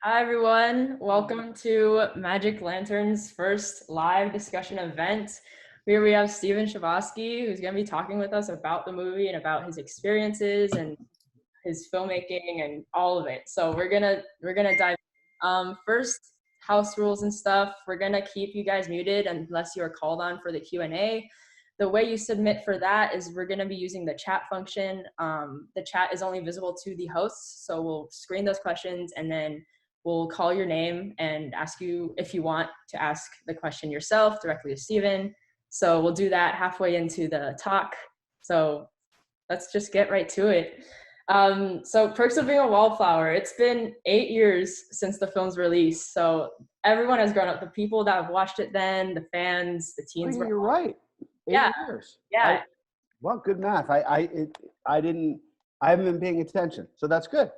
Hi, everyone. Welcome to Magic Lantern's first live discussion event. Here we have Stephen Chbosky, who's going to be talking with us about the movie and about his experiences and his filmmaking and all of it. So we're gonna dive in. First, house rules and stuff. We're gonna keep you guys muted unless you are called on for the Q&A. The way you submit for that is we're gonna be using the chat function. The chat is only visible to the hosts, so we'll screen those questions and then we'll call your name and ask you if you want to ask the question yourself directly to Stephen. So we'll do that halfway into the talk. So let's just get right to it. So Perks of Being a Wallflower, it's been 8 years since the film's release. So everyone has grown up. The people that have watched it then, the fans, the Oh, teens. you're right. Yeah, 8 years. yeah, Well, good math. I haven't been paying attention, so that's good.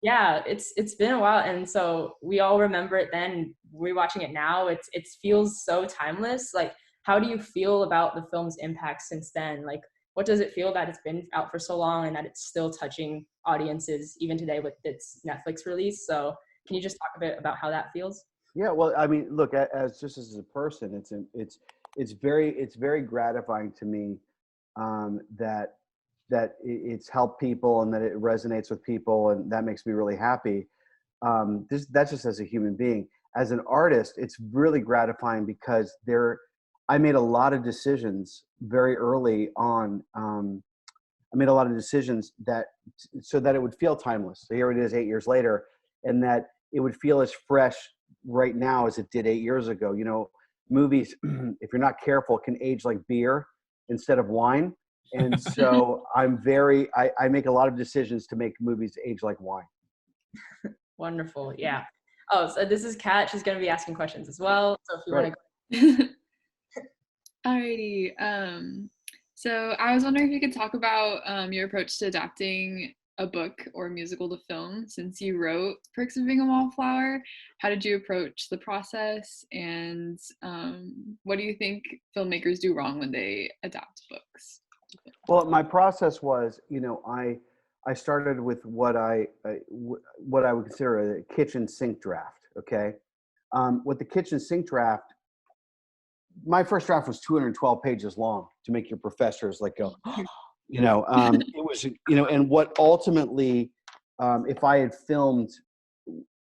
yeah. It's been a while, and so we all remember it then. Rewatching it now, it feels so timeless. Like, how do you feel about the film's impact since then? Like, what does it feel that it's been out for so long and that it's still touching audiences even today with its Netflix release? So, can you just talk a bit about how that feels? Yeah. Well, I mean, look, as just as a person, it's very gratifying to me that it's helped people and that it resonates with people, and that makes me really happy. That's just as a human being. As an artist, it's really gratifying because I made a lot of decisions very early on. I made a lot of decisions so that it would feel timeless. So here it is 8 years later, and that it would feel as fresh right now as it did 8 years ago. You know, movies, if you're not careful, can age like beer instead of wine. And so I make a lot of decisions to make movies age like wine. Wonderful. Yeah. Oh, so this is Kat. She's going to be asking questions as well. So, if you want Great. to go. Alrighty. So I was wondering if you could talk about your approach to adapting a book or musical to film. Since you wrote Perks of Being a Wallflower, how did you approach the process, and what do you think filmmakers do wrong when they adapt books? Well, my process was, I started with what I would consider a kitchen sink draft. Okay, with the kitchen sink draft, my first draft was 212 pages long to make your professors like go, it was, and what ultimately, if I had filmed,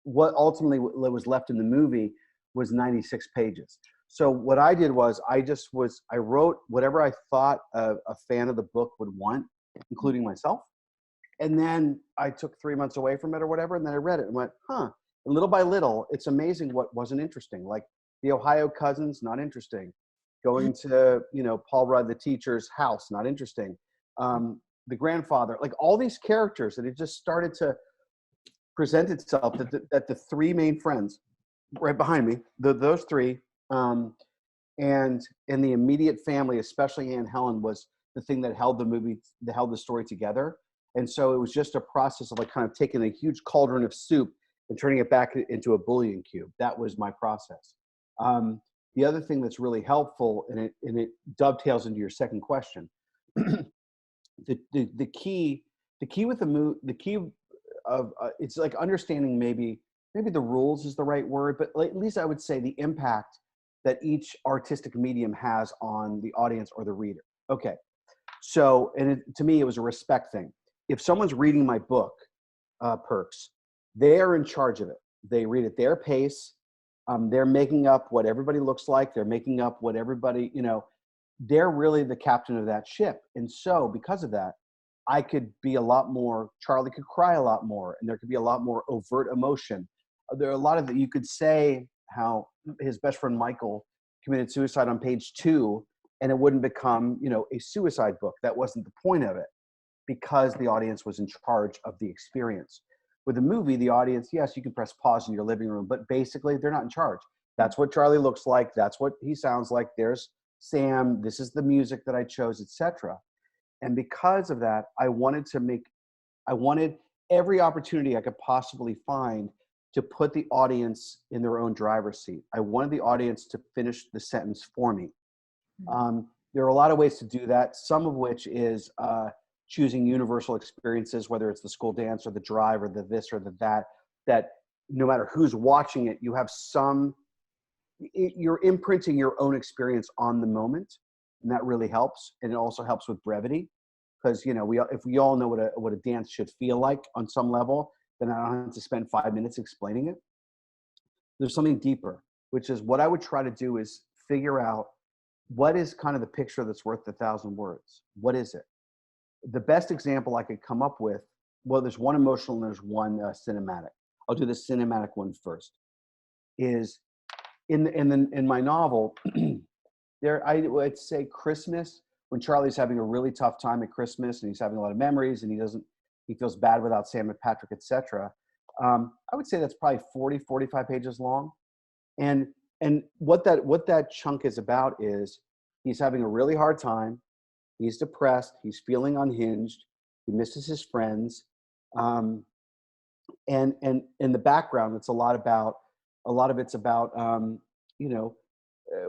what ultimately was left in the movie was 96 pages. So what I did was I wrote whatever I thought a fan of the book would want, including myself. And then I took 3 months away from it or whatever. And then I read it and went, huh. And little by little, it's amazing what wasn't interesting. Like the Ohio cousins, not interesting. Going to, Paul Rudd, the teacher's house, not interesting. The grandfather, like all these characters that it just started to present itself that the three main friends right behind me, those three, and the immediate family, especially Aunt Helen, was the thing that held the movie, that held the story together. And so it was just a process of like kind of taking a huge cauldron of soup and turning it back into a bouillon cube. That was my process. The other thing that's really helpful, and it dovetails into your second question, the key with the key of it's like understanding maybe the rules is the right word, but at least I would say the impact that each artistic medium has on the audience or the reader. Okay, so to me it was a respect thing. If someone's reading my book, Perks, they are in charge of it. They read at their pace. They're making up what everybody looks like. They're making up what everybody, they're really the captain of that ship. And so because of that, I could be a lot more, Charlie could cry a lot more, and there could be a lot more overt emotion. There are a lot of that. You could say how his best friend Michael committed suicide on page 2, and it wouldn't become, a suicide book. That wasn't the point of it, because the audience was in charge of the experience. With a movie, the audience, yes, you can press pause in your living room, but basically they're not in charge. That's what Charlie looks like. That's what he sounds like. There's Sam. This is the music that I chose, etc. And because of that, I wanted every opportunity I could possibly find to put the audience in their own driver's seat. I wanted the audience to finish the sentence for me. There are a lot of ways to do that, some of which is choosing universal experiences, whether it's the school dance or the drive or the this or the that no matter who's watching it, you have you're imprinting your own experience on the moment, and that really helps. And it also helps with brevity, because if we all know what a dance should feel like on some level, then I don't have to spend 5 minutes explaining it. There's something deeper, which is what I would try to do is figure out what is kind of the picture that's worth 1,000 words. What is it? The best example I could come up with, well, there's one emotional and there's one cinematic. I'll do the cinematic one first. Is in my novel, I would say Christmas, when Charlie's having a really tough time at Christmas and he's having a lot of memories and he feels bad without Sam and Patrick, etc. I would say that's probably 40, 45 pages long. And what that chunk is about is he's having a really hard time. He's depressed. He's feeling unhinged. He misses his friends. And in the background, it's a lot of it's about,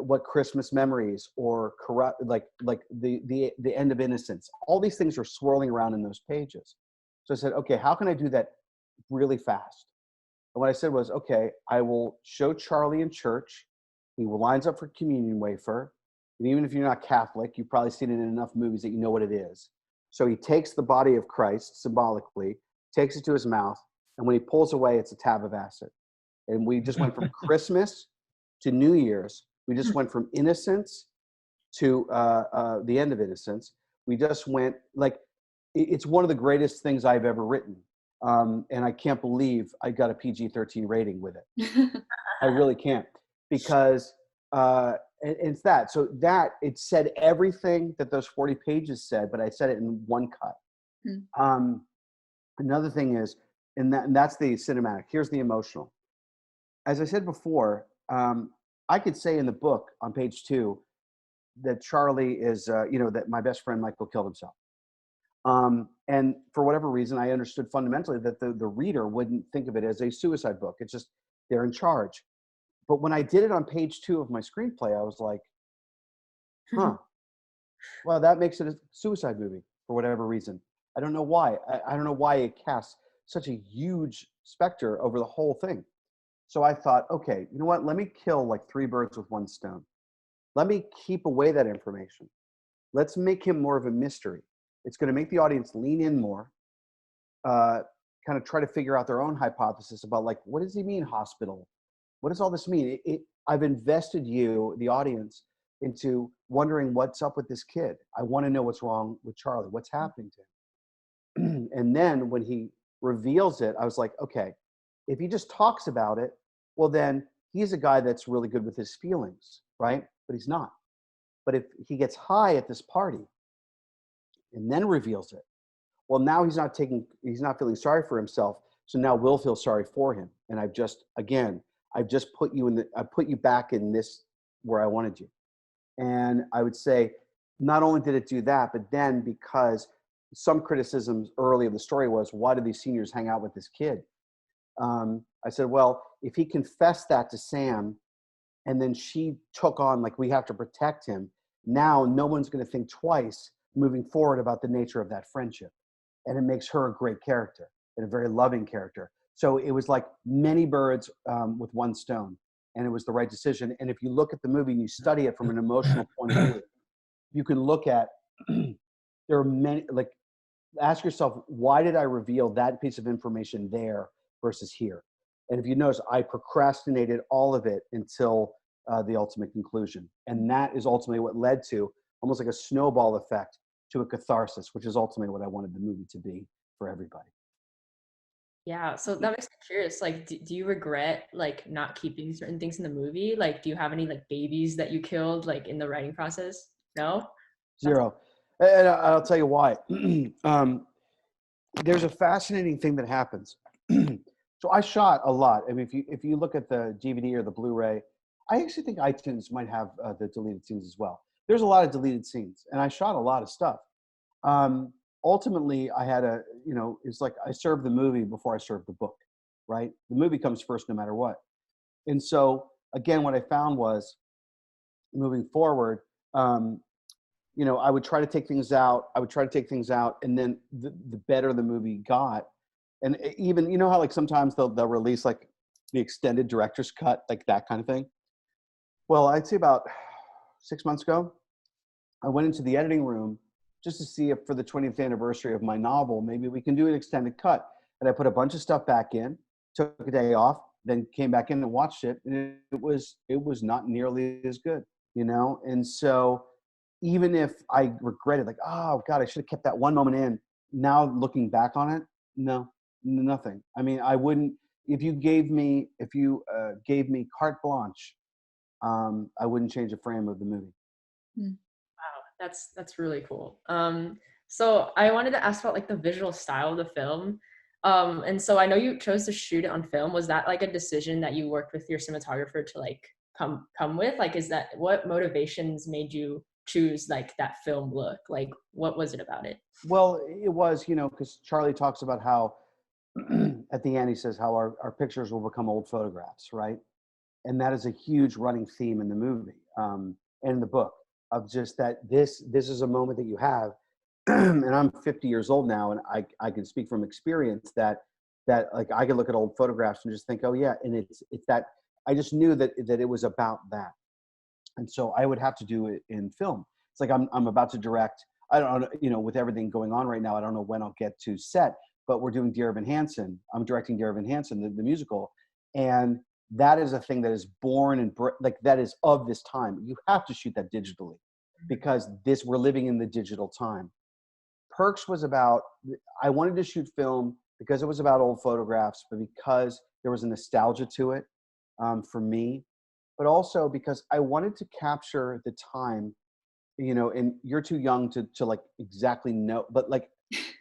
what Christmas memories or corrupt, like the end of innocence. All these things are swirling around in those pages. So I said, okay, how can I do that really fast? And what I said was, okay, I will show Charlie in church. He lines up for communion wafer. And even if you're not Catholic, you've probably seen it in enough movies that you know what it is. So he takes the body of Christ symbolically, takes it to his mouth, and when he pulls away, it's a tab of acid. And we just went from Christmas to New Year's. We just went from innocence to the end of innocence. We just went, it's one of the greatest things I've ever written. And I can't believe I got a PG-13 rating with it. I really can't, because it's that. So that, it said everything that those 40 pages said, but I said it in one cut. Another thing is, and that's the cinematic. Here's the emotional. As I said before, I could say in the book on page 2 that Charlie is, that my best friend Michael killed himself. And for whatever reason, I understood fundamentally that the reader wouldn't think of it as a suicide book. It's just, they're in charge. But when I did it on page 2 of my screenplay, I was like, well, that makes it a suicide movie for whatever reason. I don't know why. I don't know why it casts such a huge specter over the whole thing. So I thought, okay, you know what? Let me kill like 3 birds with one stone. Let me keep away that information. Let's make him more of a mystery. It's going to make the audience lean in more, kind of try to figure out their own hypothesis about, like, what does he mean hospital? What does all this mean? I've invested you, the audience, into wondering what's up with this kid. I want to know what's wrong with Charlie, what's happening to him. And then when he reveals it, I was like, okay, if he just talks about it, well, then he's a guy that's really good with his feelings, right? But he's not. But if he gets high at this party and then reveals it, well, now he's not feeling sorry for himself. So now we'll feel sorry for him. And I've just put you back in this where I wanted you. And I would say, not only did it do that, but then, because some criticisms early of the story was, why do these seniors hang out with this kid? I said, well, if he confessed that to Sam and then she took on, like, we have to protect him, now no one's going to think twice moving forward about the nature of that friendship. And it makes her a great character and a very loving character. So it was like many birds with one stone, and it was the right decision. And if you look at the movie and you study it from an emotional point of view, you can look at, there are many, like, ask yourself, why did I reveal that piece of information there versus here? And if you notice, I procrastinated all of it until the ultimate conclusion. And that is ultimately what led to almost like a snowball effect to a catharsis, which is ultimately what I wanted the movie to be for everybody. Yeah, so that makes me curious. Like, do you regret, like, not keeping certain things in the movie? Like, do you have any, like, babies that you killed, like, in the writing process? No? Zero. And I'll tell you why. There's a fascinating thing that happens. So I shot a lot. I mean, if you look at the DVD or the Blu-ray, I actually think iTunes might have the deleted scenes as well. There's a lot of deleted scenes, and I shot a lot of stuff. Ultimately, I had it's like I served the movie before I served the book, right? The movie comes first no matter what. And so, again, what I found was, moving forward, I would try to take things out. And then the better the movie got. And even, how, like, sometimes they'll release, like, the extended director's cut, like that kind of thing. Well, I'd say about 6 months ago, I went into the editing room just to see if for the 20th anniversary of my novel, maybe we can do an extended cut. And I put a bunch of stuff back in, took a day off, then came back in and watched it. And it was not nearly as good, you know? And so even if I regretted, like, oh God, I should have kept that one moment in. Now looking back on it, no, nothing. I mean, I wouldn't, if you gave me carte blanche, I wouldn't change a frame of the movie. Wow, that's really cool. So I wanted to ask about like the visual style of the film. And so I know you chose to shoot it on film. Was that like a decision that you worked with your cinematographer to like come with? Like, is that what motivations made you choose like that film look? Like, what was it about it? Well, it was, you know, because Charlie talks about how at the end he says how our pictures will become old photographs, right? And that is a huge running theme in the movie and in the book, of just that this is a moment that you have. And I'm 50 years old now, and I can speak from experience that like I can look at old photographs and just think, oh yeah, and it's that I just knew that it was about that. And so I would have to do it in film. It's like I'm about to direct. I don't know, you know, with everything going on right now, I don't know when I'll get to set, but we're doing Dear Evan Hansen. I'm directing Dear Evan Hansen, the musical. And that is a thing that is born and like that is of this time. You have to shoot that digitally because we're living in the digital time. Perks was about, I wanted to shoot film because it was about old photographs, but because there was a nostalgia to it for me, but also because I wanted to capture the time, you know, and you're too young to like exactly know, but like,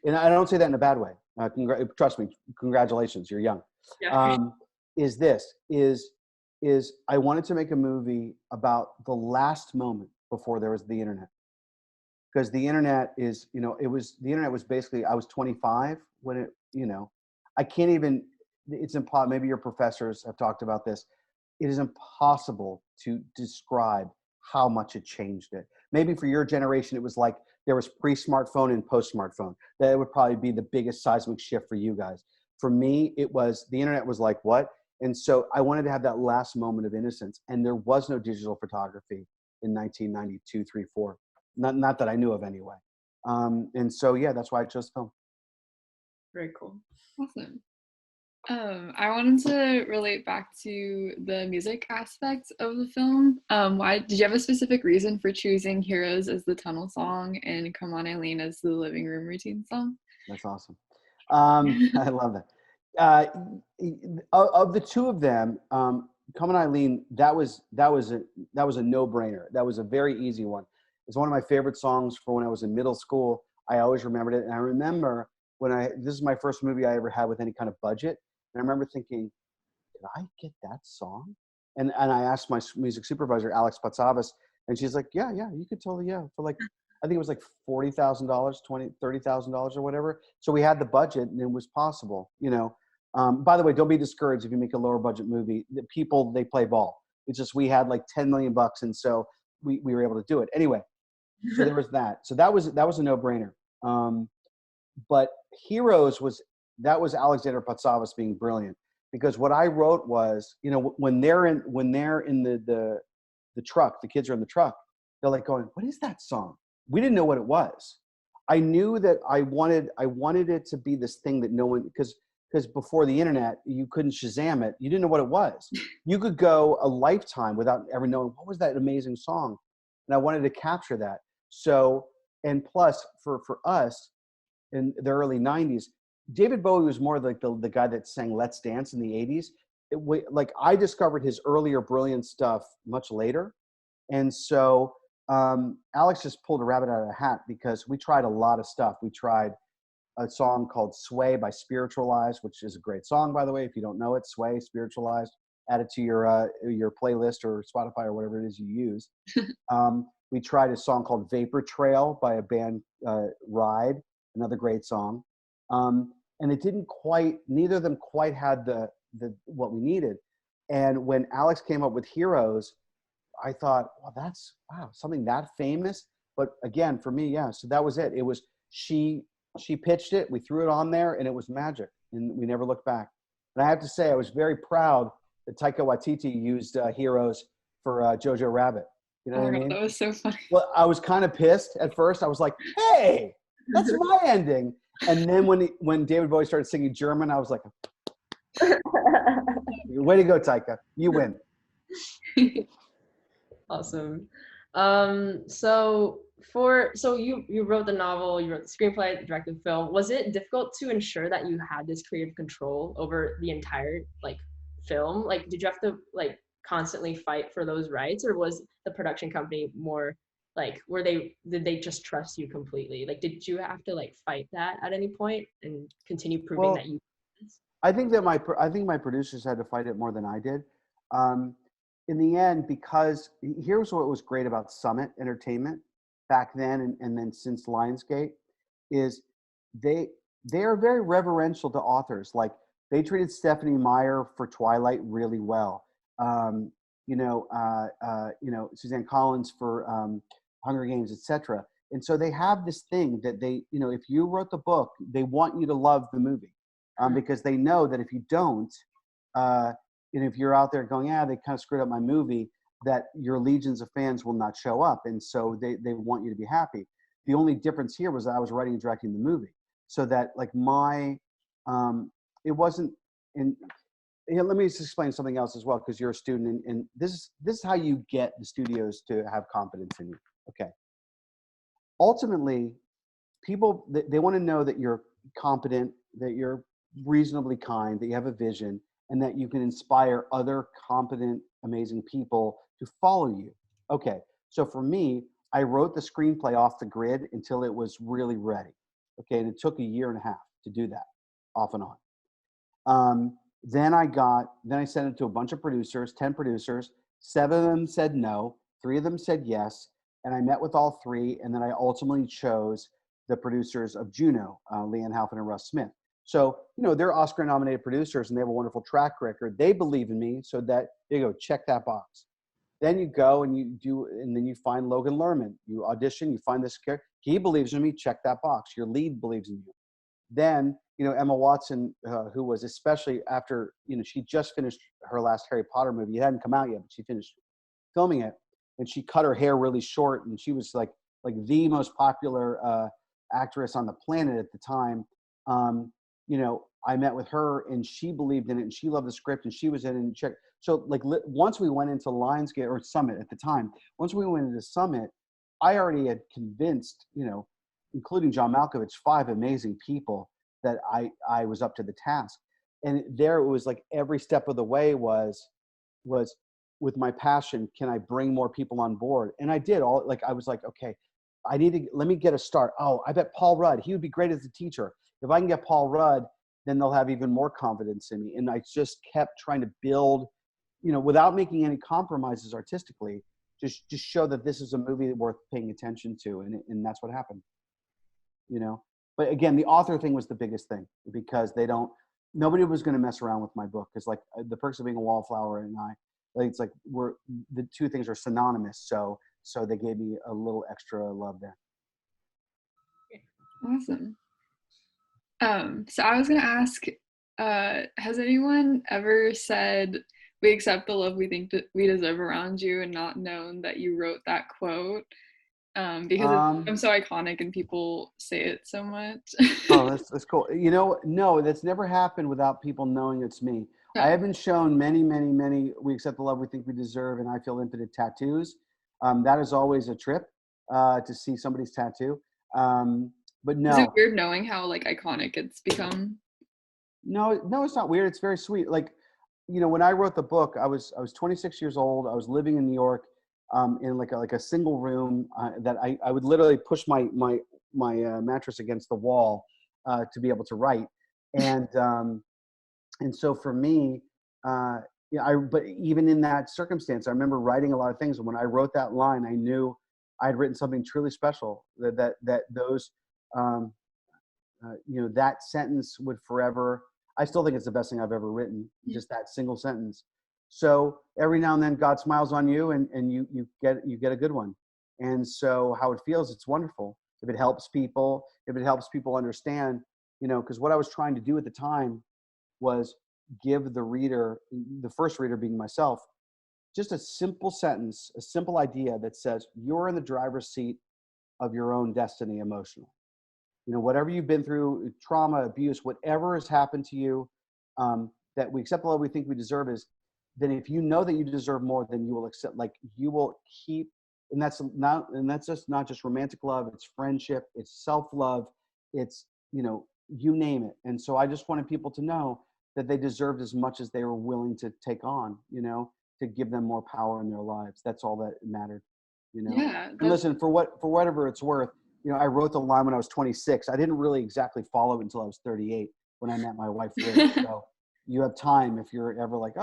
and I don't say that in a bad way. Trust me, congratulations, you're young. Yeah. Is I wanted to make a movie about the last moment before there was the internet. Because the internet is, you know, the internet was basically, I was 25 when it, you know, I can't even, it's impossible. Maybe your professors have talked about this. It is impossible to describe how much it changed it. Maybe for your generation, it was like there was pre-smartphone and post-smartphone. That would probably be the biggest seismic shift for you guys. For me, it was, the internet was like, what? And so I wanted to have that last moment of innocence. And there was no digital photography in 1992, 3, 4. Not that I knew of anyway. And so, yeah, that's why I chose film. Very cool. Awesome. I wanted to relate back to the music aspect of the film. Why did you have a specific reason for choosing Heroes as the tunnel song and Come On Eileen as the living room routine song? That's awesome. I love that. Of the two of them, Come On Eileen, that was a no-brainer. That was a very easy one. It's one of my favorite songs for when I was in middle school. I always remembered it. And I remember this is my first movie I ever had with any kind of budget. And I remember thinking, did I get that song? And I asked my music supervisor, Alex Patsavas, and she's like, yeah, you could totally, yeah. For like, I think it was like $40,000, $30,000 or whatever. So we had the budget and it was possible, you know. By the way, don't be discouraged if you make a lower budget movie. The people, they play ball. It's just, we had like 10 million bucks. And so we were able to do it. Anyway, so there was that. So that was a no-brainer. But Heroes was Alexander Patsavas being brilliant, because what I wrote was, you know, when they're in the truck, the kids are in the truck, they're like going, what is that song? We didn't know what it was. I knew that I wanted it to be this thing that no one, because before the internet, you couldn't Shazam it. You didn't know what it was. You could go a lifetime without ever knowing what was that amazing song. And I wanted to capture that. So, and plus for us in the early 90s, David Bowie was more like the guy that sang Let's Dance in the 80s. Like I discovered his earlier brilliant stuff much later. And so Alex just pulled a rabbit out of the hat, because we tried a lot of stuff. We tried a song called Sway by Spiritualized, which is a great song, by the way. If you don't know it, Sway, Spiritualized, add it to your playlist or Spotify or whatever it is you use. We tried a song called Vapor Trail by a band, Ride, another great song. And it didn't quite, neither of them quite had the what we needed. And when Alex came up with Heroes, I thought, well, wow, something that famous. But again, for me, yeah, so that was it. It was, she pitched it, we threw it on there, and it was magic. And we never looked back. And I have to say, I was very proud that Taika Waititi used Heroes for Jojo Rabbit. You know Oh what I my God, mean? that was so funny. Well, I was kind of pissed at first. I was like, hey, that's my ending. And then when David Bowie started singing German, I was like, way to go, Taika. You win. Awesome. So you wrote the novel, you wrote the screenplay, directed the film. Was it difficult to ensure that you had this creative control over the entire like film? Like, did you have to like constantly fight for those rights, or was the production company more like did they just trust you completely? Like, did you have to like fight that at any point and continue proving that Well, you? I think my producers had to fight it more than I did. Um, in the end, because here's what was great about Summit Entertainment back then, and then since Lionsgate, is they they are very reverential to authors. Like they treated Stephanie Meyer for Twilight really well. Um, Suzanne Collins for Hunger Games, etc. And so they have this thing that if you wrote the book, they want you to love the movie, because they know that if you don't, and if you're out there going, they kind of screwed up my movie, that your legions of fans will not show up. And so they want you to be happy. The only difference here was that I was writing and directing the movie. So that like it wasn't, and let me just explain something else as well, because you're a student, and this is how you get the studios to have confidence in you. Okay. Ultimately, people, they want to know that you're competent, that you're reasonably kind, that you have a vision, and that you can inspire other competent, amazing people to follow you. Okay, so for me, I wrote the screenplay off the grid until it was really ready. Okay, and it took a year and a half to do that, off and on. Then I sent it to a bunch of producers, 10 producers. 7 of them said no, 3 of them said yes, and I met with all 3, and then I ultimately chose the producers of Juno, Leanne Halfin and Russ Smith. So, they're Oscar-nominated producers, and they have a wonderful track record. They believe in me, so that, there you go, check that box. Then you go and then you find Logan Lerman. You audition, you find this character. He believes in me, check that box. Your lead believes in you. Then, Emma Watson, who was, especially after, she just finished her last Harry Potter movie. It hadn't come out yet, but she finished filming it. And she cut her hair really short, and she was like the most popular actress on the planet at the time. I met with her, and she believed in it, and she loved the script, and she was in it and checked. So once we went into Lionsgate, or Summit at the time, once we went into Summit, I already had convinced, including John Malkovich, 5 amazing people that I was up to the task. And there it was like every step of the way was with my passion, can I bring more people on board? And I did. I was like, okay, let me get a start. Oh, I bet Paul Rudd, he would be great as a teacher. If I can get Paul Rudd, then they'll have even more confidence in me. And I just kept trying to build, without making any compromises artistically, just show that this is a movie worth paying attention to. And that's what happened, But again, the author thing was the biggest thing, because nobody was going to mess around with my book. Because like The Perks of Being a Wallflower and it's like the 2 things are synonymous. So they gave me a little extra love there. Awesome. So I was gonna ask, has anyone ever said, "We accept the love we think that we deserve around you," and not known that you wrote that quote? Because it's so iconic and people say it so much. Oh, that's cool. No, that's never happened without people knowing it's me. Oh. I have been shown many, many, many "We accept the love we think we deserve" and "I feel infinite" tattoos. That is always a trip to see somebody's tattoo. But no. Is it weird knowing how like iconic it's become? No, it's not weird. It's very sweet. Like, when I wrote the book, I was 26 years old. I was living in New York, in like a single room that I would literally push my mattress against the wall to be able to write. And so for me, but even in that circumstance, I remember writing a lot of things. And when I wrote that line, I knew I had written something truly special. That those. That sentence would forever, I still think it's the best thing I've ever written, just that single sentence. So every now and then God smiles on you, and you get a good one. And so how it feels, it's wonderful. If it helps people understand, because what I was trying to do at the time was give the reader, the first reader being myself, just a simple sentence, a simple idea that says you're in the driver's seat of your own destiny emotionally. You know, whatever you've been through, trauma, abuse, whatever has happened to you, that we accept the love we think we deserve, is then if you know that you deserve more, then you will accept, like you will keep, and that's just not just romantic love, it's friendship, it's self-love, it's, you know, you name it. And so I just wanted people to know that they deserved as much as they were willing to take on, you know, to give them more power in their lives. That's all that mattered, you know? Yeah. And listen, for whatever it's worth, you know, I wrote the line when I was 26. I didn't really exactly follow it until I was 38 when I met my wife, Liz. So you have time if you're ever like,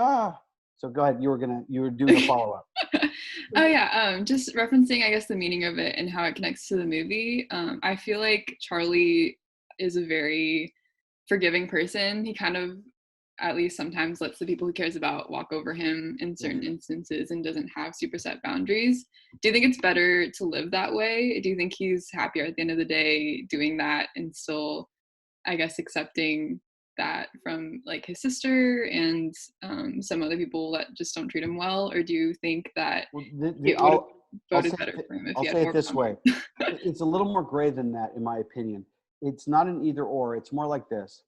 so go ahead. You were doing a follow-up. Oh yeah, just referencing, I guess, the meaning of it and how it connects to the movie. I feel like Charlie is a very forgiving person. He kind of, at least sometimes, lets the people he cares about walk over him in certain instances and doesn't have super set boundaries. Do you think it's better to live that way? Do you think he's happier at the end of the day doing that and still, I guess, accepting that from like his sister and some other people that just don't treat him well? Or do you think that it would have voted better for him if he had more? I'll say it this way. It's a little more gray than that, in my opinion. It's not an either or. It's more like this.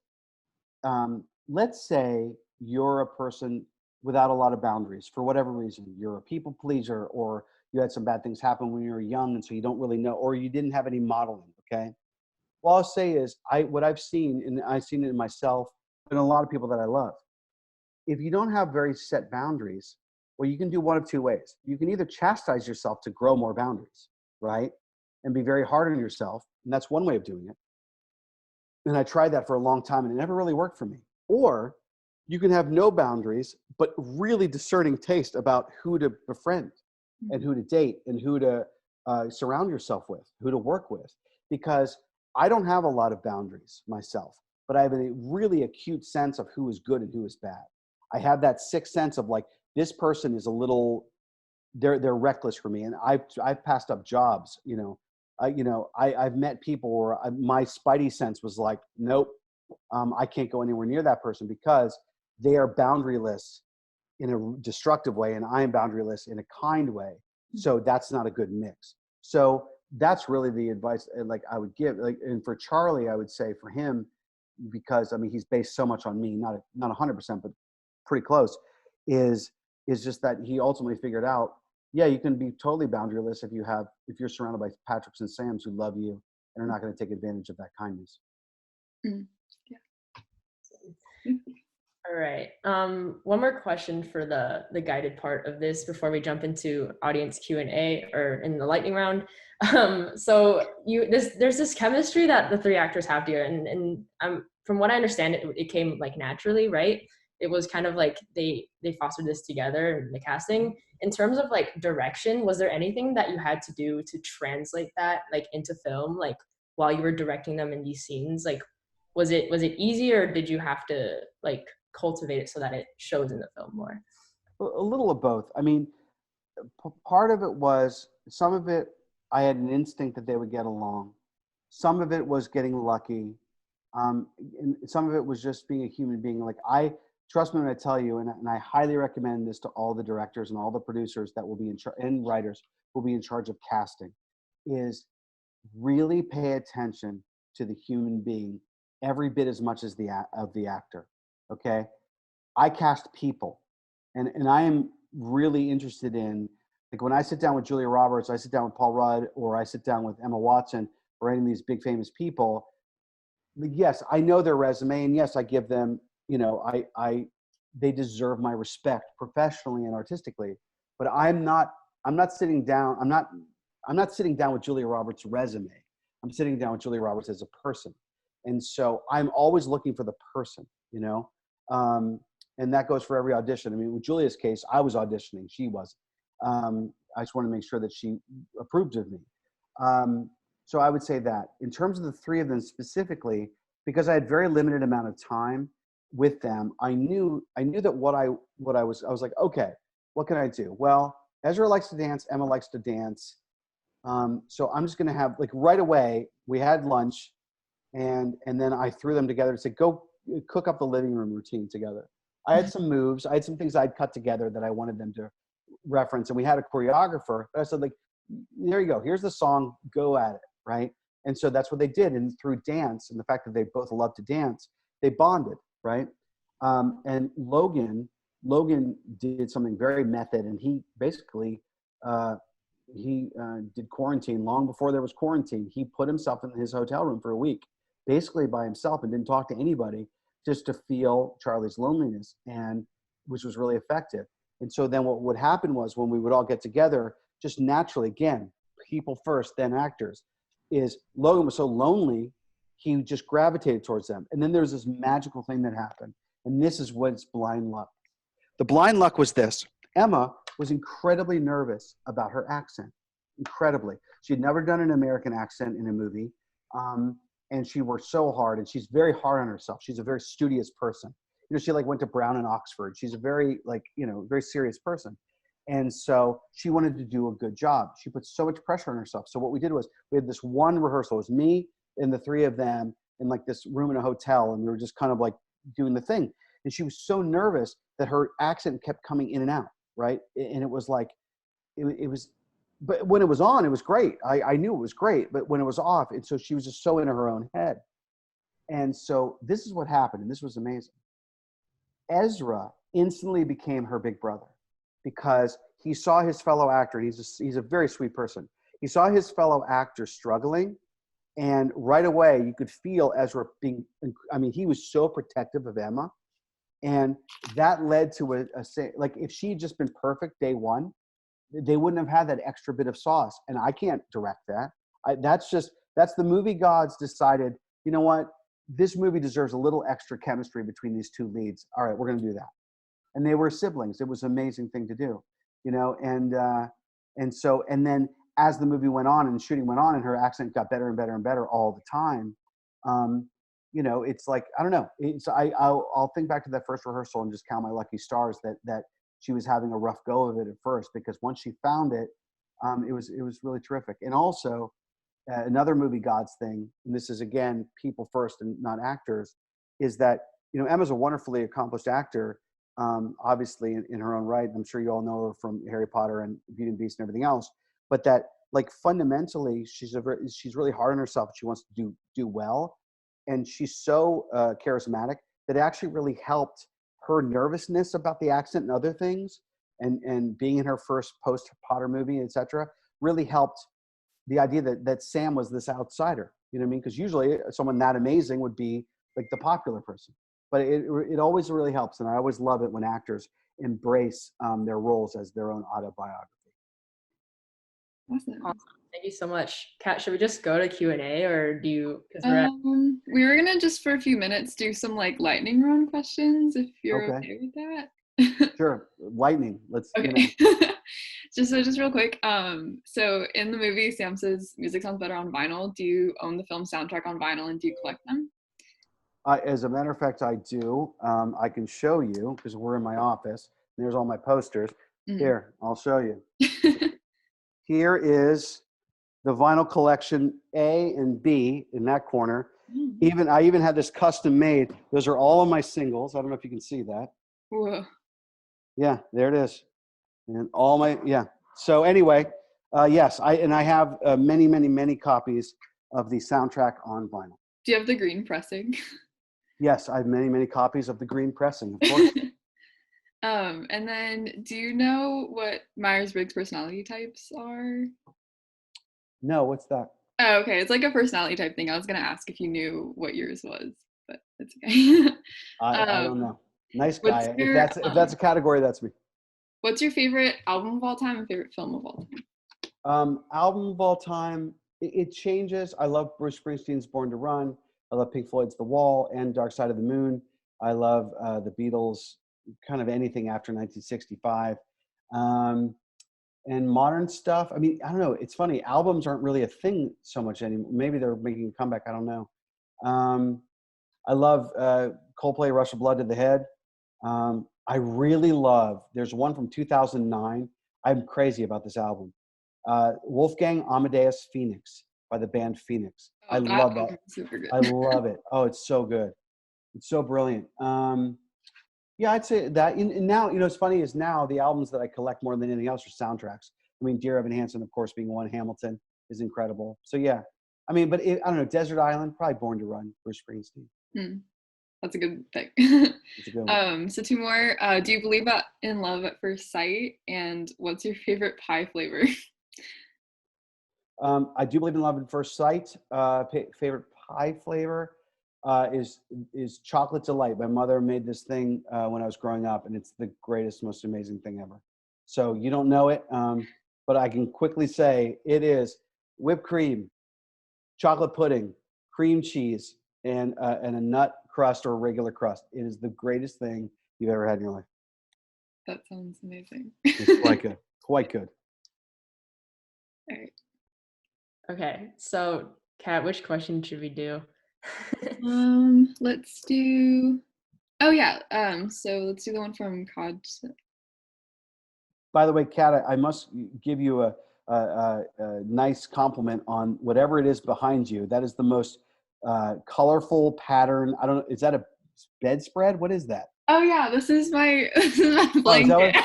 Let's say you're a person without a lot of boundaries for whatever reason. You're a people pleaser, or you had some bad things happen when you were young, and so you don't really know, or you didn't have any modeling, okay? What I'll say is, what I've seen, and I've seen it in myself and a lot of people that I love, if you don't have very set boundaries, well, you can do one of two ways. You can either chastise yourself to grow more boundaries, right? And be very hard on yourself, and that's one way of doing it. And I tried that for a long time, and it never really worked for me. Or you can have no boundaries, but really discerning taste about who to befriend and who to date and who to surround yourself with, who to work with. Because I don't have a lot of boundaries myself, but I have a really acute sense of who is good and who is bad. I have that sixth sense of like, this person is a little, they're reckless for me. And I've passed up jobs, you know. I've met people where my spidey sense was like, nope, I can't go anywhere near that person because they are boundaryless in a destructive way, and I am boundaryless in a kind way. So that's not a good mix. So that's really the advice like I would give. Like, and for Charlie, I would say for him, because I mean he's based so much on me, not 100%, but pretty close, is just that he ultimately figured out, yeah, you can be totally boundaryless if you're surrounded by Patricks and Sams who love you and are not going to take advantage of that kindness. Yeah. All right. One more question for the guided part of this before we jump into audience Q&A or in the lightning round. So there's this chemistry that the three actors have here, and from what I understand, it came like naturally, right? It was kind of like they fostered this together in the casting. In terms of like direction, was there anything that you had to do to translate that like into film, like while you were directing them in these scenes? Like, was it easy, or did you have to like cultivate it so that it shows in the film more? A little of both. I mean, part of it was, some of it I had an instinct that they would get along. Some of it was getting lucky. And some of it was just being a human being. Like, trust me when I tell you, and I highly recommend this to all the directors and all the producers that will be in charge, and writers who will be in charge of casting, is really pay attention to the human being every bit as much as the actor. Okay, I cast people, and I am really interested in, like, when I sit down with Julia Roberts, I sit down with Paul Rudd, or I sit down with Emma Watson, or any of these big famous people. Yes, I know their resume, and yes, I give them, you know, they deserve my respect professionally and artistically, but I'm not sitting down. I'm not sitting down with Julia Roberts' resume. I'm sitting down with Julia Roberts as a person. And so I'm always looking for the person, you know? And that goes for every audition. I mean, with Julia's case, I was auditioning, she wasn't. I just want to make sure that she approved of me. So I would say that. In terms of the three of them specifically, because I had very limited amount of time with them, I knew that what I was like, okay, what can I do? Well, Ezra likes to dance, Emma likes to dance. So I'm just going to have, like, right away, we had lunch, and then I threw them together and said, go cook up the living room routine together. I had some moves. I had some things I'd cut together that I wanted them to reference. And we had a choreographer. But I said, like, there you go. Here's the song. Go at it, right? And so that's what they did. And through dance and the fact that they both love to dance, they bonded, right? And Logan did something very method. And he basically, did quarantine long before there was quarantine. He put himself in his hotel room for a week, basically by himself, and didn't talk to anybody, just to feel Charlie's loneliness, and which was really effective. And so then what would happen was when we would all get together, just naturally, again, people first, then actors, is Logan was so lonely, he just gravitated towards them. And then there was this magical thing that happened. And this is what's blind luck. The blind luck was this. Emma was incredibly nervous about her accent, incredibly. She had never done an American accent in a movie. And she worked so hard, and she's very hard on herself. She's a very studious person. You know, she like went to Brown and Oxford. She's a very very serious person. And so she wanted to do a good job. She put so much pressure on herself. So what we did was we had this one rehearsal. It was me and the three of them in like this room in a hotel. And we were just kind of like doing the thing. And she was so nervous that her accent kept coming in and out, right? And it was like, it was, but when it was on, it was great. I knew it was great, but when it was off, and so she was just so in her own head. And so this is what happened, and this was amazing. Ezra instantly became her big brother because he saw his fellow actor. He's a very sweet person. He saw his fellow actor struggling, and right away you could feel Ezra being, he was so protective of Emma, and that led to like if she had just been perfect day one, they wouldn't have had that extra bit of sauce. And I can't direct that. That's the movie gods decided, you know what? This movie deserves a little extra chemistry between these two leads. All right, we're going to do that. And they were siblings. It was an amazing thing to do, and then as the movie went on and shooting went on and her accent got better and better and better all the time, it's like, I don't know. I'll think back to that first rehearsal and just count my lucky stars that she was having a rough go of it at first, because once she found it, it was really terrific. And also another movie gods thing, and this is again people first and not actors, is that Emma's a wonderfully accomplished actor, obviously in her own right. I'm sure you all know her from Harry Potter and Beauty and the Beast and everything else. But that like fundamentally she's really hard on herself. She wants to do well, and she's so charismatic that it actually really helped her nervousness about the accent and other things, and being in her first post-Potter movie, etc., really helped the idea that Sam was this outsider. You know what I mean? Because usually someone that amazing would be like the popular person. But it always really helps, and I always love it when actors embrace their roles as their own autobiography. Awesome. Thank you so much. Kat, should we just go to Q&A, or do you? We were gonna just for a few minutes do some like lightning round questions, if you're okay with that. Sure, lightning. Let's. Okay. just real quick. So in the movie, Sam says music sounds better on vinyl. Do you own the film soundtrack on vinyl, and do you collect them? As a matter of fact, I do. I can show you because we're in my office. There's all my posters. Mm-hmm. Here, I'll show you. Here is the vinyl collection A and B in that corner. Mm-hmm. I even had this custom made. Those are all of my singles. I don't know if you can see that. Whoa. Yeah, there it is. And all my, yeah. So anyway, yes, I have many copies of the soundtrack on vinyl. Do you have the green pressing? Yes, I have many copies of the green pressing, of course. And then do you know what Myers-Briggs personality types are? No, what's that? Oh, okay. It's like a personality type thing. I was going to ask if you knew what yours was, but it's okay. I don't know. Nice guy. If that's a category, that's me. What's your favorite album of all time and favorite film of all time? Album of all time, it changes. I love Bruce Springsteen's Born to Run. I love Pink Floyd's The Wall and Dark Side of the Moon. I love the Beatles, kind of anything after 1965. And modern stuff, I mean, I don't know. It's funny. Albums aren't really a thing so much anymore. Maybe they're making a comeback. I don't know. I love Coldplay, Rush of Blood to the Head. I really love, there's one from 2009. I'm crazy about this album. Wolfgang Amadeus Phoenix by the band Phoenix. I love that. Super good. I love it. Oh, it's so good. It's so brilliant. Yeah, I'd say that. And now, it's funny is now the albums that I collect more than anything else are soundtracks. I mean, Dear Evan Hansen, of course, being one. Hamilton is incredible. So yeah, I mean, but I don't know, Desert Island, probably Born to Run, Bruce Springsteen. That's a good pick. It's a good one. So two more. Do you believe in love at first sight? And what's your favorite pie flavor? I do believe in love at first sight. Favorite pie flavor is chocolate delight. My mother made this thing when I was growing up, and it's the greatest, most amazing thing ever. So you don't know it, but I can quickly say it is whipped cream, chocolate pudding, cream cheese, and a nut crust or a regular crust. It is the greatest thing you've ever had in your life. That sounds amazing. It's quite good. Quite good. All right. Okay, so Kat, which question should we do? Let's do. Oh yeah. So let's do the one from Cod. By the way, Kat, I must give you a nice compliment on whatever it is behind you. That is the most colorful pattern. I don't know. Is that a bedspread? What is that? Oh yeah, this is my blanket.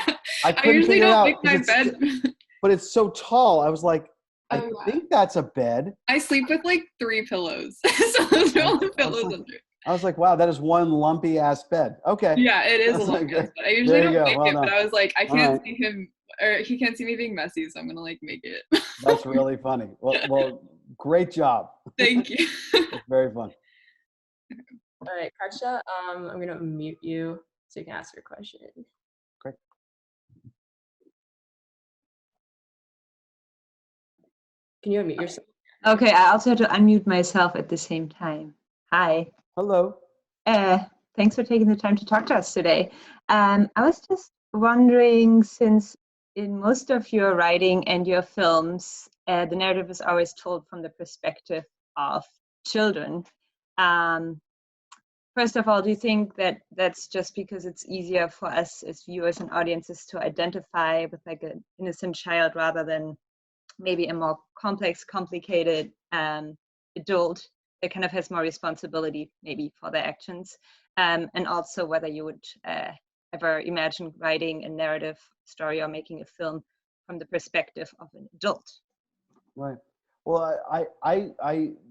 I usually don't make my bed. But it's so tall. I was like, I think that's a bed. I sleep with like 3 pillows. So those are all the pillows under. I was like, wow, that is one lumpy ass bed. Okay. Yeah, it is a lumpy ass bed. I usually don't make it, but I was like, I can't see him, or he can't see me being messy, so I'm gonna like make it. That's really funny. Well, great job. Thank you. It's very fun. All right, Katja, I'm gonna mute you so you can ask your question. Great. Can you unmute yourself? Okay, I also had to unmute myself at the same time. Hi. Hello. Thanks for taking the time to talk to us today. I was just wondering, since in most of your writing and your films, the narrative is always told from the perspective of children. First of all, do you think that that's just because it's easier for us as viewers and audiences to identify with like an innocent child rather than maybe a more complex, complicated adult that kind of has more responsibility maybe for their actions? And also whether you would ever imagine writing a narrative story or making a film from the perspective of an adult? Right. Well, I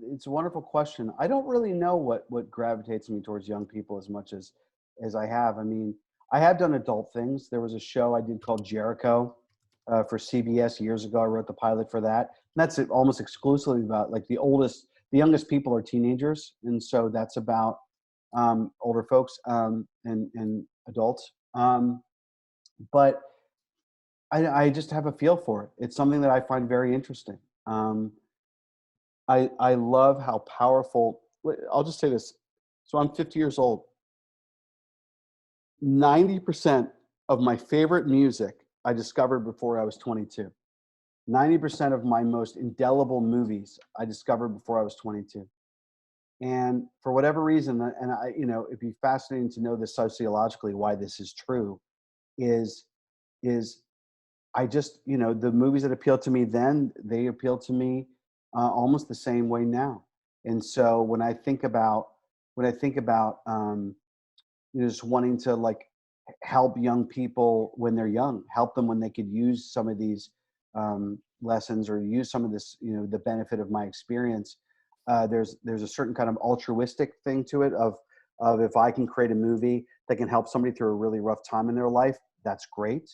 it's a wonderful question. I don't really know what gravitates me towards young people as much as I have. I mean, I have done adult things. There was a show I did called Jericho for CBS years ago. I wrote the pilot for that. And that's almost exclusively about like the youngest people are teenagers. And so that's about older folks and adults. But I just have a feel for it. It's something that I find very interesting. I love how powerful, I'll just say this. So I'm 50 years old. 90% of my favorite music I discovered before I was 22. 90% of my most indelible movies I discovered before I was 22. And for whatever reason, and it'd be fascinating to know this sociologically, why this is true, is I just, the movies that appealed to me then, they appeal to me almost the same way now. And so when I think about just wanting to like help young people when they're young, help them when they could use some of these lessons or use some of this, the benefit of my experience. There's a certain kind of altruistic thing to it of if I can create a movie that can help somebody through a really rough time in their life, that's great.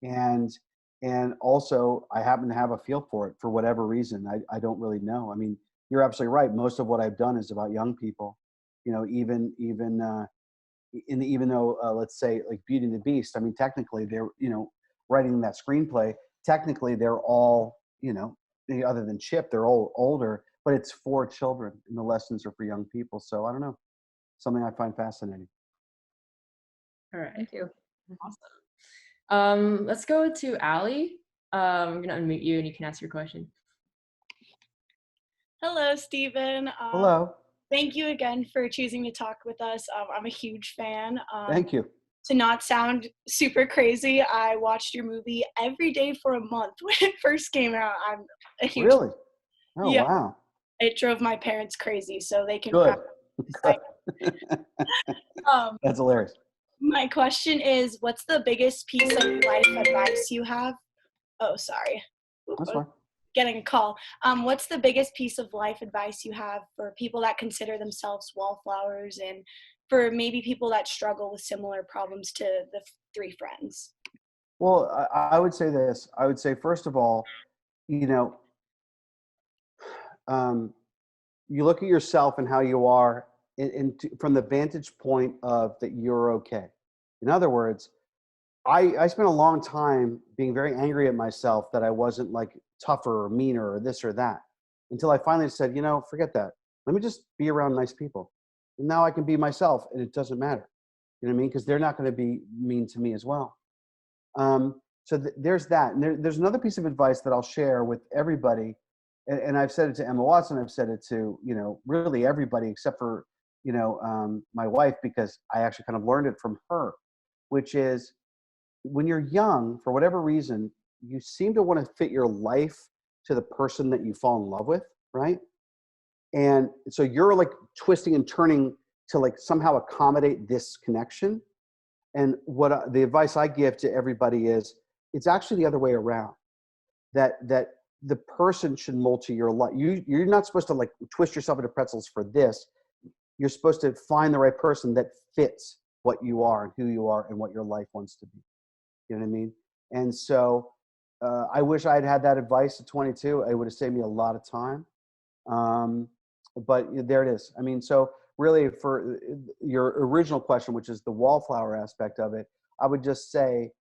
And also I happen to have a feel for it for whatever reason. I don't really know. I mean, you're absolutely right. Most of what I've done is about young people, even though let's say like Beauty and the Beast, I mean, technically they're, writing that screenplay, technically they're all, other than Chip, they're all older, but it's for children and the lessons are for young people. So I don't know, something I find fascinating. All right. Thank you. Awesome. Let's go to Allie. I'm gonna unmute you and you can ask your question. Hello, Stephen. Hello. Thank you again for choosing to talk with us. I'm a huge fan. Thank you. To not sound super crazy, I watched your movie every day for a month when it first came out. I'm a huge Really? Oh, yeah. Wow. It drove my parents crazy, so they can. Good. That's That's hilarious. My question is, what's the biggest piece of life advice you have? Oh, sorry. That's fine. Getting a call. What's the biggest piece of life advice you have for people that consider themselves wallflowers, and for maybe people that struggle with similar problems to the three friends? Well, I would say this. I would say, first of all, you know, you look at yourself and how you are from the vantage point of that you're okay. In other words, I spent a long time being very angry at myself that I wasn't like tougher or meaner or this or that, until I finally said, forget that. Let me just be around nice people. And now I can be myself and it doesn't matter. You know what I mean? Because they're not going to be mean to me as well. So there's that. And there's another piece of advice that I'll share with everybody. And I've said it to Emma Watson. I've said it to, really everybody except for, my wife, because I actually kind of learned it from her, which is when you're young, for whatever reason, you seem to want to fit your life to the person that you fall in love with, right? And so you're like twisting and turning to like somehow accommodate this connection. And what the advice I give to everybody is, it's actually the other way around. That the person should mold to your life. You're not supposed to like twist yourself into pretzels for this. You're supposed to find the right person that fits what you are and who you are and what your life wants to be. You know what I mean? And so I wish I had had that advice at 22. It would have saved me a lot of time. But there it is. I mean, so really for your original question, which is the wallflower aspect of it, I would just say,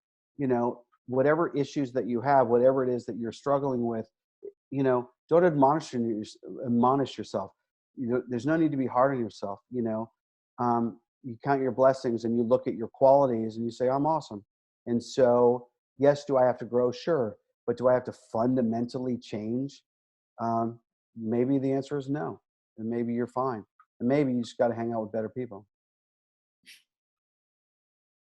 whatever issues that you have, whatever it is that you're struggling with, don't admonish yourself. There's no need to be hard on yourself. You count your blessings and you look at your qualities and you say, I'm awesome. And so, yes, do I have to grow? Sure. But do I have to fundamentally change? Maybe the answer is no. And maybe you're fine. And maybe you just got to hang out with better people.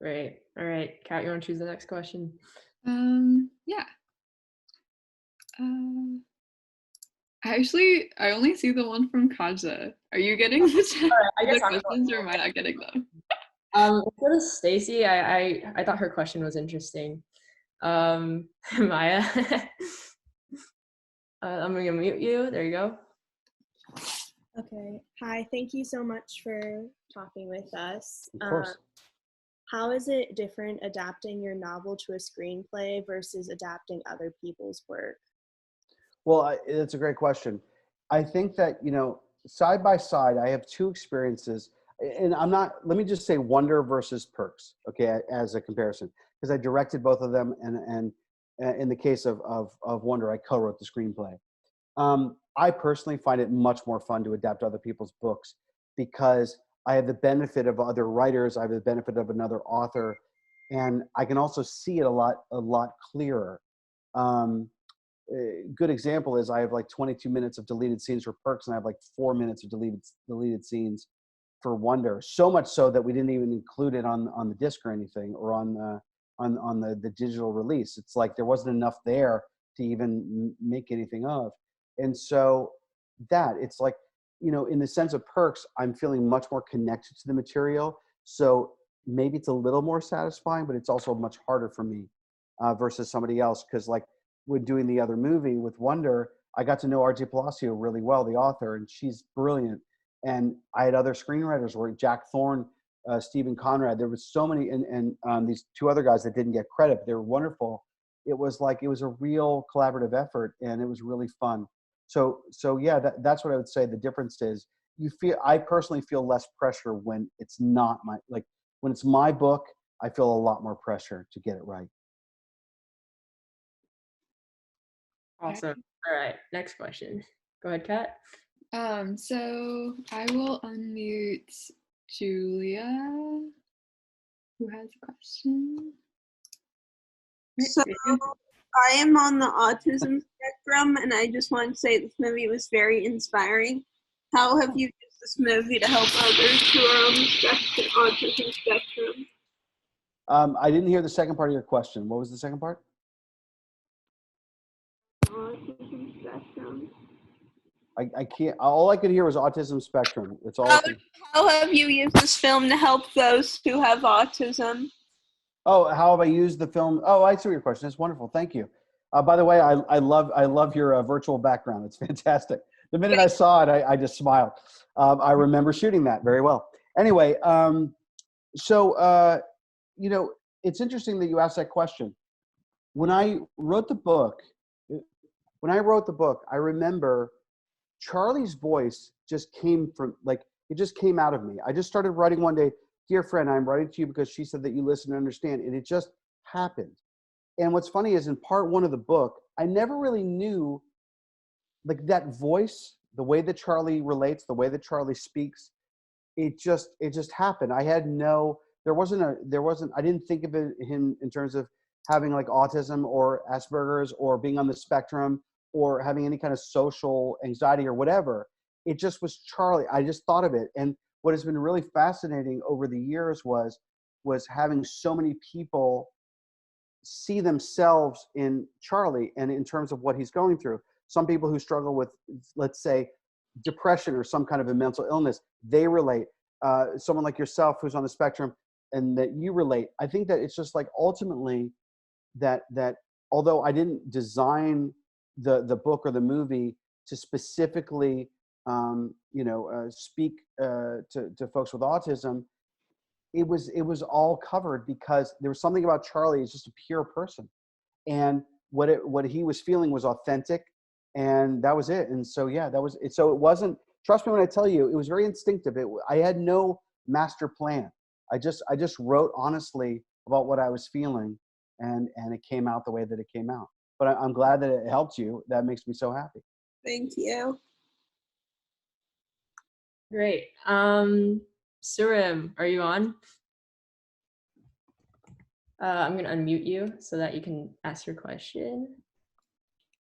Great. All right. Kat, you want to choose the next question? Yeah. I only see the one from Kaja. Are you getting the questions or am I not getting them? Instead of Stacy, I thought her question was interesting. Maya, I'm gonna mute you. There you go. Okay. Hi. Thank you so much for talking with us. Of course. How is it different adapting your novel to a screenplay versus adapting other people's work? Well, it's a great question. I think that, side by side, I have two experiences. And let me just say Wonder versus Perks, okay, as a comparison, because I directed both of them. And in the case of Wonder, I co-wrote the screenplay. I personally find it much more fun to adapt other people's books because I have the benefit of other writers. I have the benefit of another author, and I can also see it a lot clearer. A good example is I have like 22 minutes of deleted scenes for Perks, and I have like 4 minutes of deleted scenes for Wonder. So much so that we didn't even include it on the disc or anything, or on the digital release. It's like there wasn't enough there to even make anything of. And so it's like, in the sense of Perks, I'm feeling much more connected to the material. So maybe it's a little more satisfying, but it's also much harder for me versus somebody else. Because like when doing the other movie with Wonder, I got to know R.J. Palacio really well, the author, and she's brilliant. And I had other screenwriters work, Jack Thorne, Stephen Conrad. There was so many, and these two other guys that didn't get credit, but they were wonderful. It was a real collaborative effort, and it was really fun. So yeah, that's what I would say. The difference is I personally feel less pressure when it's not when it's my book, I feel a lot more pressure to get it right. Awesome. All right. Next question. Go ahead, Kat. So I will unmute Julia, who has a question. So I am on the autism spectrum, and I just want to say this movie was very inspiring. How have you used this movie to help others who are on the autism spectrum? I didn't hear the second part of your question. What was the second part? Autism spectrum. I can't. All I could hear was autism spectrum. It's all. How have you used this film to help those who have autism? Oh, how have I used the film? Oh, I see your question. That's wonderful. Thank you. By the way, I love your virtual background. It's fantastic. The minute I saw it, I just smiled. I remember shooting that very well. Anyway, so it's interesting that you asked that question. When I wrote the book, I remember Charlie's voice just came from, like, it just came out of me. I just started writing one day, "Dear friend, I'm writing to you because she said that you listen and understand," and it just happened. And what's funny is in part one of the book, I never really knew, like, that voice, the way that Charlie relates, the way that Charlie speaks, it just happened. I had I didn't think of him in terms of having like autism or Asperger's or being on the spectrum or having any kind of social anxiety or whatever. It just was Charlie. I just thought of it. And what has been really fascinating over the years was having so many people see themselves in Charlie and in terms of what he's going through. Some people who struggle with, let's say, depression or some kind of a mental illness, they relate. Someone like yourself who's on the spectrum and that you relate. I think that it's just like ultimately that although I didn't design the book or the movie to specifically speak to folks with autism, it was all covered because there was something about Charlie. He's just a pure person, and what he was feeling was authentic, and that was it. And so yeah, that was it. So it wasn't. Trust me when I tell you, it was very instinctive. I had no master plan. I just wrote honestly about what I was feeling, and it came out the way that it came out. But I'm glad that it helped you. That makes me so happy. Thank you. Great. Surim, are you on? I'm going to unmute you so that you can ask your question.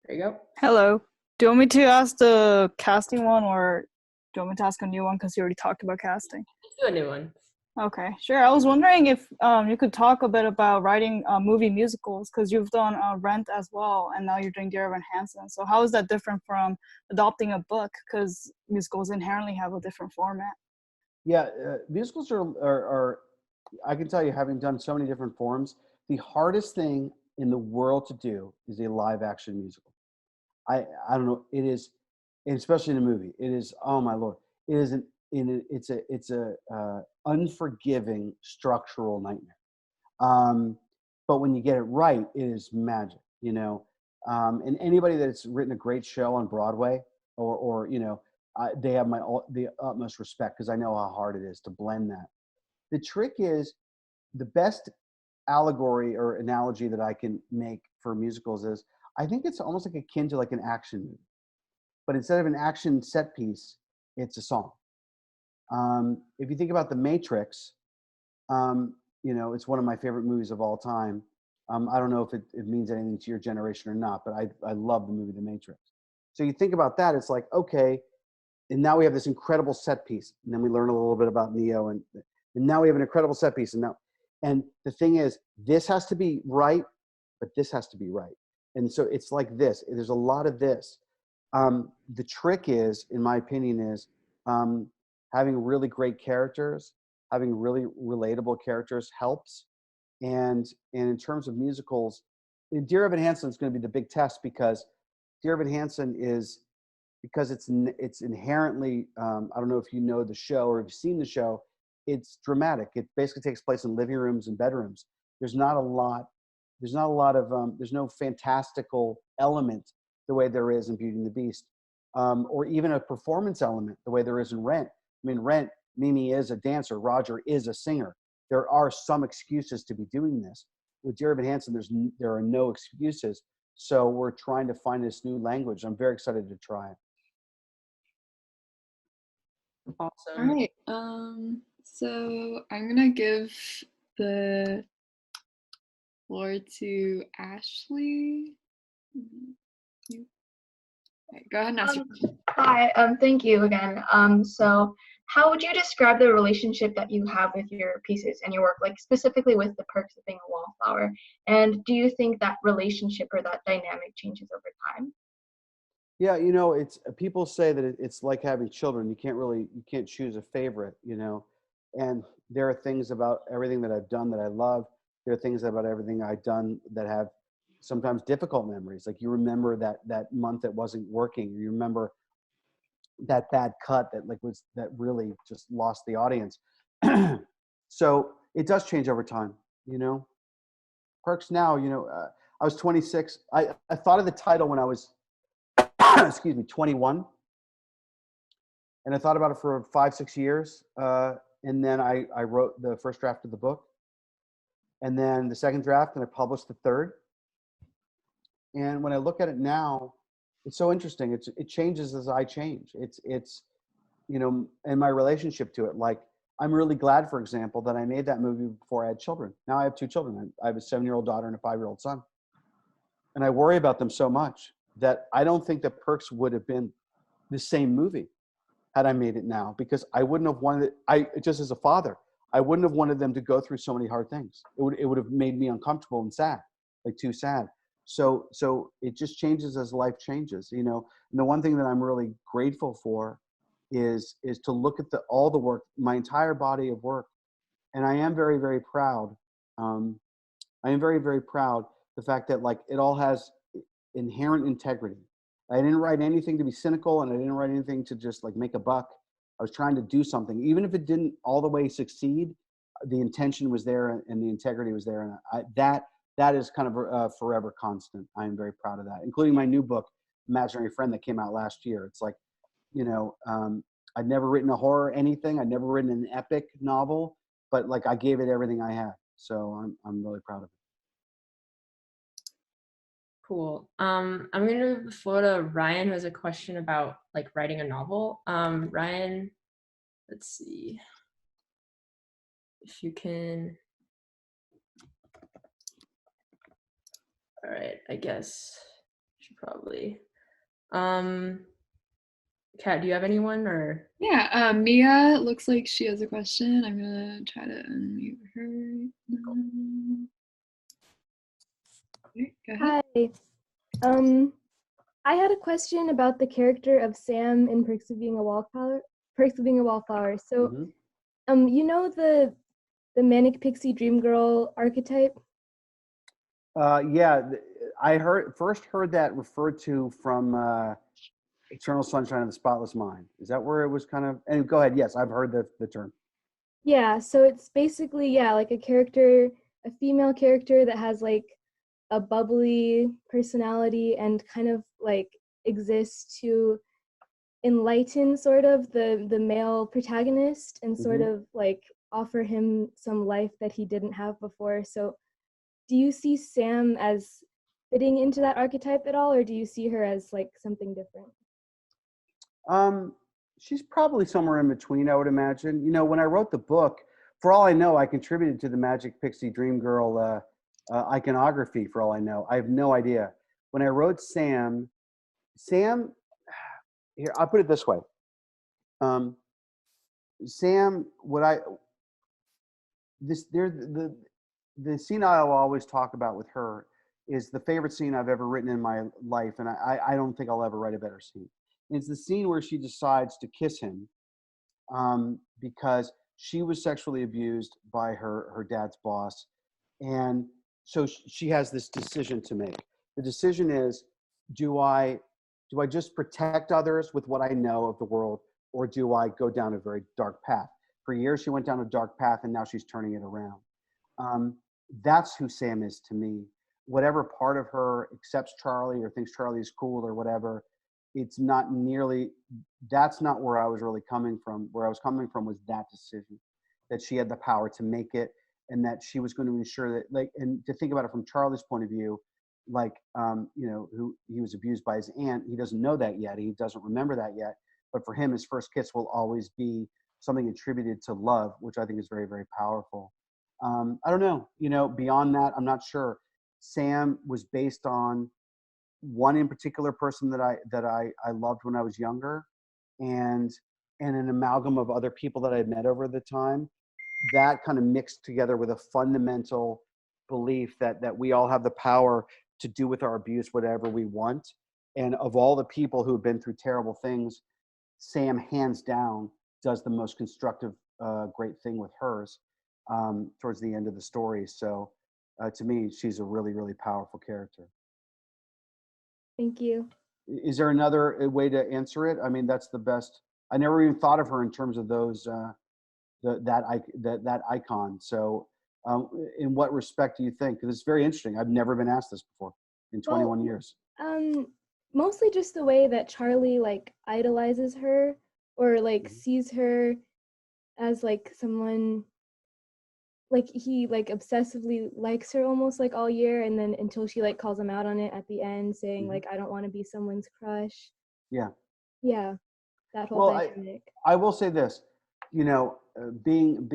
There you go. Hello. Do you want me to ask the casting one, or do you want me to ask a new one because you already talked about casting? Let's do a new one. Okay, sure. I was wondering if you could talk a bit about writing movie musicals, because you've done Rent as well, and now you're doing Dear Evan Hansen. So how is that different from adopting a book? Because musicals inherently have a different format. Yeah, musicals are, I can tell you, having done so many different forms, the hardest thing in the world to do is a live action musical. I don't know, it is, especially in a movie, it is, oh my Lord, it is it's a unforgiving structural nightmare. But when you get it right, it is magic, and anybody that's written a great show on Broadway or they have the utmost respect, because I know how hard it is to blend that. The trick is, the best allegory or analogy that I can make for musicals is, I think it's almost like akin to like an action movie, but instead of an action set piece, it's a song. If you think about The Matrix, it's one of my favorite movies of all time. I don't know if it means anything to your generation or not, but I love the movie The Matrix. So you think about that, it's like, okay, and now we have this incredible set piece, and then we learn a little bit about Neo, and now we have an incredible set piece, and the thing is, this has to be right, but this has to be right. And so it's like this. There's a lot of this. The trick is, in my opinion, is having really great characters, having really relatable characters helps. And in terms of musicals, Dear Evan Hansen is going to be the big test, because Dear Evan Hansen is, because it's inherently, I don't know if you know the show or if you've seen the show, it's dramatic. It basically takes place in living rooms and bedrooms. There's no fantastical element the way there is in Beauty and the Beast, or even a performance element the way there is in Rent. I mean, Rent, Mimi is a dancer, Roger is a singer. There are some excuses to be doing this. With Dear Evan Hansen, there are no excuses. So we're trying to find this new language. I'm very excited to try it. Awesome. All right. So I'm gonna give the floor to Ashley. Okay, go ahead and ask your question. Hi, thank you again. So how would you describe the relationship that you have with your pieces and your work, like specifically with The Perks of Being a Wallflower? And do you think that relationship or that dynamic changes over time? Yeah, you know, it's people say that it's like having children. You can't choose a favorite, you know. And there are things about everything that I've done that I love. There are things about everything I've done that have sometimes difficult memories. Like you remember that month that wasn't working. You remember that bad cut that really just lost the audience. So it does change over time, you know. Perks now, you know, I was 26. I thought of the title when I was, excuse me, 21. And I thought about it for 5-6 years. And then I wrote the first draft of the book. And then the second draft, and I published the third. And when I look at it now, it's so interesting. It changes as I change. It's, you know, and my relationship to it. Like, I'm really glad, for example, that I made that movie before I had children. Now I have 2 children. I have a 7-year-old daughter and a 5-year-old son. And I worry about them so much that I don't think that Perks would have been the same movie had I made it now, because I wouldn't have wanted it. Just as a father, I wouldn't have wanted them to go through so many hard things. It would have made me uncomfortable and sad, like too sad. So it just changes as life changes, you know. And the one thing that I'm really grateful for is to look at all the work, my entire body of work. And I am very, very proud. I am very, very proud the fact that like it all has inherent integrity. I didn't write anything to be cynical, and I didn't write anything to just like make a buck. I was trying to do something, even if it didn't all the way succeed. The intention was there, and the integrity was there, and that is kind of a forever constant. I am very proud of that, including my new book, Imaginary Friend, that came out last year. It's like, you know, I'd never written a horror anything. I'd never written an epic novel, but like I gave it everything I had. So I'm really proud of it. Cool. I'm gonna move the floor to Ryan, who has a question about like writing a novel. Ryan, let's see if you can. All right, I guess you should probably. Kat, do you have anyone or? Yeah, Mia looks like she has a question. I'm gonna try to unmute her. Okay, go ahead. Hi. I had a question about the character of Sam in Perks of Being a Wallflower. So, you know the manic pixie dream girl archetype? Yeah, I first heard that referred to from Eternal Sunshine of the Spotless Mind. Is that where it was kind of? And go ahead. Yes, I've heard the term. Yeah, so it's basically, yeah, like a female character that has like a bubbly personality and kind of like exists to enlighten sort of the male protagonist and sort of like offer him some life that he didn't have before. So do you see Sam as fitting into that archetype at all, or do you see her as like something different? She's probably somewhere in between, I would imagine. You know, when I wrote the book, for all I know, I contributed to the Magic Pixie Dream Girl iconography, for all I know. I have no idea. When I wrote Sam, here, I'll put it this way. Sam, the scene I'll always talk about with her is the favorite scene I've ever written in my life, and I don't think I'll ever write a better scene. It's the scene where she decides to kiss him because she was sexually abused by her dad's boss. And so she has this decision to make. The decision is, do I just protect others with what I know of the world, or do I go down a very dark path? For years, she went down a dark path, and now she's turning it around. That's who Sam is to me. Whatever part of her accepts Charlie or thinks Charlie is cool or whatever, it's not nearly, that's not where I was really coming from. Where I was coming from was that decision, that she had the power to make it, and that she was going to ensure that, like, and to think about it from Charlie's point of view, like, you know, who he was abused by his aunt. He doesn't know that yet. He doesn't remember that yet. But for him, his first kiss will always be something attributed to love, which I think is very, very powerful. I don't know, you know, beyond that, I'm not sure. Sam was based on one in particular person that I loved when I was younger, and an amalgam of other people that I had met over the time. That kind of mixed together with a fundamental belief that we all have the power to do with our abuse whatever we want. And of all the people who have been through terrible things, Sam, hands down, does the most constructive, great thing with hers towards the end of the story. So to me, she's a really, really powerful character. Thank you. Is there another way to answer it? I mean, that's the best. I never even thought of her in terms of those, that icon. So in what respect do you think? Because it's very interesting. I've never been asked this before in 21 years. Mostly just the way that Charlie like idolizes her, or like sees her as like someone, like he like obsessively likes her almost like all year, and then until she like calls him out on it at the end, saying like, I don't want to be someone's crush. Yeah, that whole dynamic. I will say this, you know, being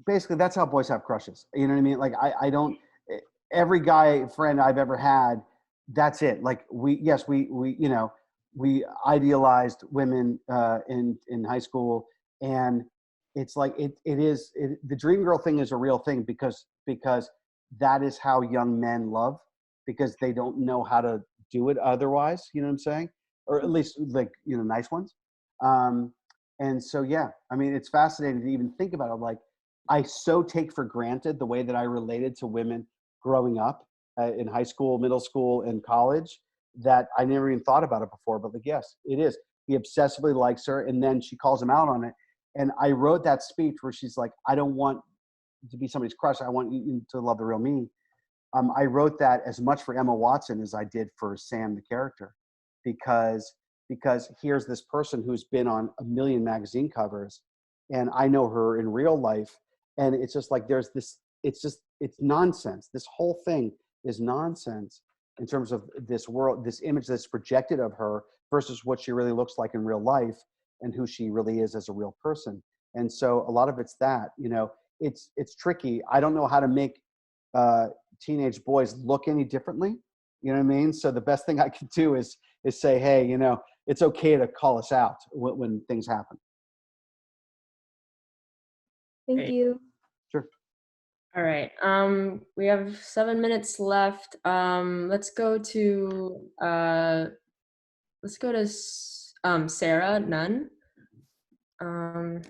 basically that's how boys have crushes. You know what I mean? Like I don't, every guy friend I've ever had, that's it. Like we you know, we idealized women in high school, and it's like the dream girl thing is a real thing because that is how young men love, because they don't know how to do it otherwise. You know what I'm saying? Or at least like, you know, nice ones. And so, yeah, I mean, it's fascinating to even think about it. Like, I so take for granted the way that I related to women growing up in high school, middle school, and college, that I never even thought about it before. But like, yes, it is. He obsessively likes her, and then she calls him out on it. And I wrote that speech where she's like, I don't want to be somebody's crush. I want you to love the real me. I wrote that as much for Emma Watson as I did for Sam, the character, because here's this person who's been on a million magazine covers, and I know her in real life. And it's just like, there's this, it's nonsense. This whole thing is nonsense in terms of this world, this image that's projected of her versus what she really looks like in real life and who she really is as a real person. And so a lot of it's that, you know, it's tricky. I don't know how to make teenage boys look any differently. You know what I mean? So the best thing I can do is say, hey, you know, it's okay to call us out when things happen. Thank you. Sure. All right. We have 7 minutes left. Let's go to Sarah Nunn. I'm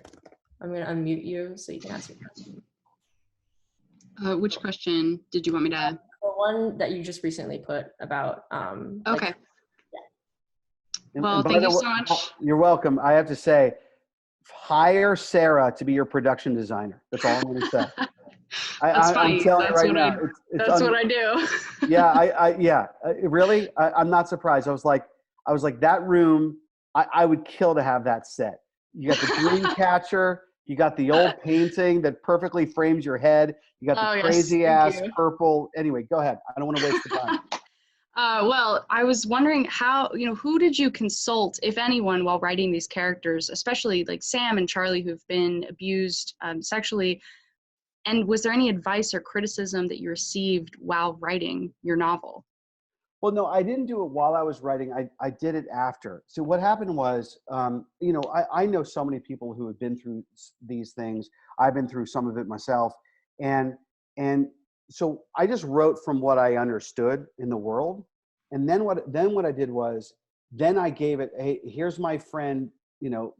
gonna unmute you so you can ask your question. Which question did you want me to? The one that you just recently put about. Okay. Like, well, thank you so much. You're welcome. I have to say, hire Sarah to be your production designer. That's all I'm going to say. That's funny. I'm telling you right now. That's what I do. Yeah, really? I'm not surprised. I was like, that room, I would kill to have that set. You got the dream catcher. You got the old painting that perfectly frames your head. You got the crazy ass purple. Anyway, go ahead. I don't want to waste the time. Well, I was wondering who did you consult, if anyone, while writing these characters, especially like Sam and Charlie, who've been abused sexually? And was there any advice or criticism that you received while writing your novel? Well, no, I didn't do it while I was writing. I did it after. So what happened was, I know so many people who have been through these things. I've been through some of it myself. And so I just wrote from what I understood in the world. And then what I did was, then I gave it, hey, here's my friend,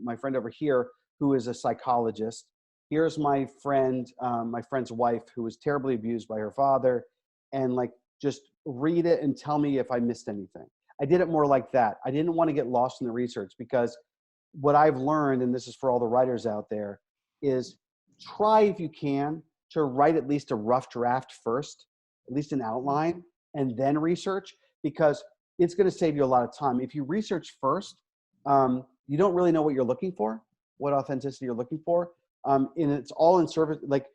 my friend over here who is a psychologist. Here's my friend's wife who was terribly abused by her father. And like, just read it and tell me if I missed anything. I did it more like that. I didn't want to get lost in the research, because what I've learned, and this is for all the writers out there, is try if you can to write at least a rough draft first, at least an outline, and then research, because it's going to save you a lot of time. If you research first, you don't really know what you're looking for, what authenticity you're looking for. And it's all in service, like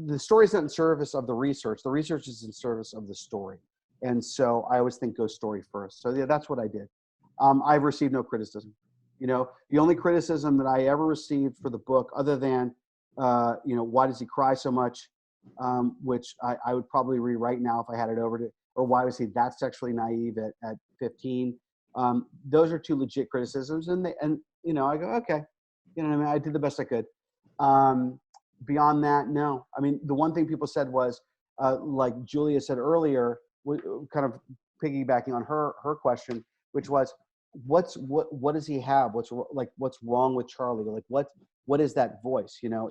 the story's not in service of the research is in service of the story. And so I always think go story first. So yeah, that's what I did. I've received no criticism. The only criticism that I ever received for the book, other than, why does he cry so much? Which I would probably rewrite now if I had it over to, or why was he that sexually naive at 15? Those are two legit criticisms. And I go, okay, I did the best I could. Beyond that, no. I mean, the one thing people said was, like Julia said earlier, kind of piggybacking on her question, which was, what does he have? What's wrong with Charlie? Like what is that voice? You know,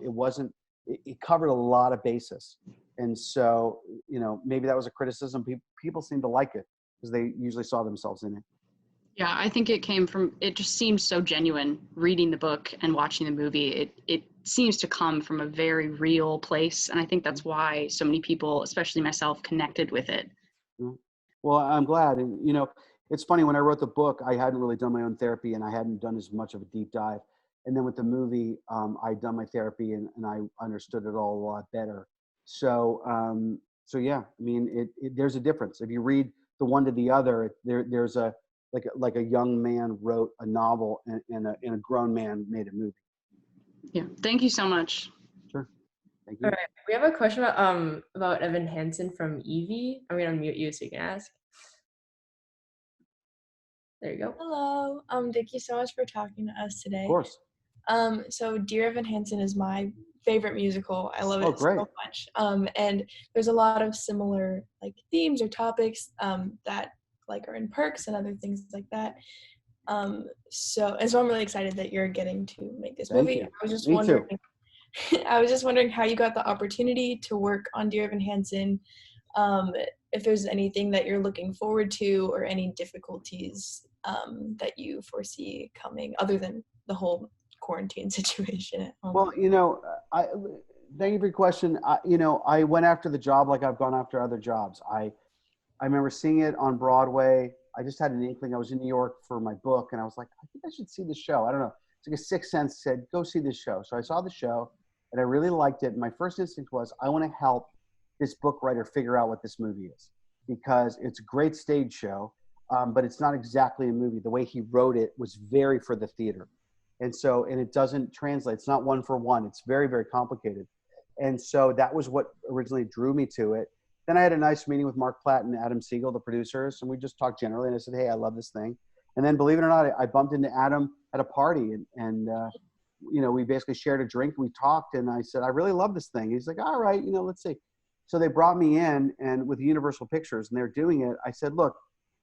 it covered a lot of bases. And so, you know, maybe that was a criticism. People seem to like it because they usually saw themselves in it. Yeah, I think it just seemed so genuine reading the book and watching the movie. It seems to come from a very real place. And I think that's why so many people, especially myself, connected with it. Well, I'm glad. And, you know, it's funny, when I wrote the book, I hadn't really done my own therapy and I hadn't done as much of a deep dive. And then with the movie, I'd done my therapy and I understood it all a lot better. So, yeah, I mean, there's a difference. If you read the one to the other, there's like a young man wrote a novel and a grown man made a movie. Yeah, thank you so much. Sure, thank you. All right, we have a question about Evan Hansen from Evie. I'm gonna unmute you so you can ask. There you go. Hello. Thank you so much for talking to us today. Of course. So Dear Evan Hansen is my favorite musical. I love it great. so much. And there's a lot of similar like themes or topics that like are in Perks and other things like that. So I'm really excited that you're getting to make this movie. You. I was just Me wondering too. I was just wondering how you got the opportunity to work on Dear Evan Hansen. If there's anything that you're looking forward to or any difficulties that you foresee coming other than the whole quarantine situation at home. Well, you know, thank you for your question. You know, I went after the job like I've gone after other jobs. I remember seeing it on Broadway. I just had an inkling. I was in New York for my book and I was like, I think I should see the show. I don't know. It's like a sixth sense said, go see this show. So I saw the show and I really liked it. And my first instinct was, I want to help this book writer figure out what this movie is, because it's a great stage show, but it's not exactly a movie. The way he wrote it was very for the theater. And it doesn't translate. It's not one for one. It's very, very complicated. And so that was what originally drew me to it. Then I had a nice meeting with Mark Platt and Adam Siegel, the producers, and we just talked generally. And I said, hey, I love this thing. And then, believe it or not, I bumped into Adam at a party, and you know, we basically shared a drink. We talked, and I said, I really love this thing. He's like, all right, you know, let's see. So they brought me in, and with Universal Pictures, and they're doing it. I said, look,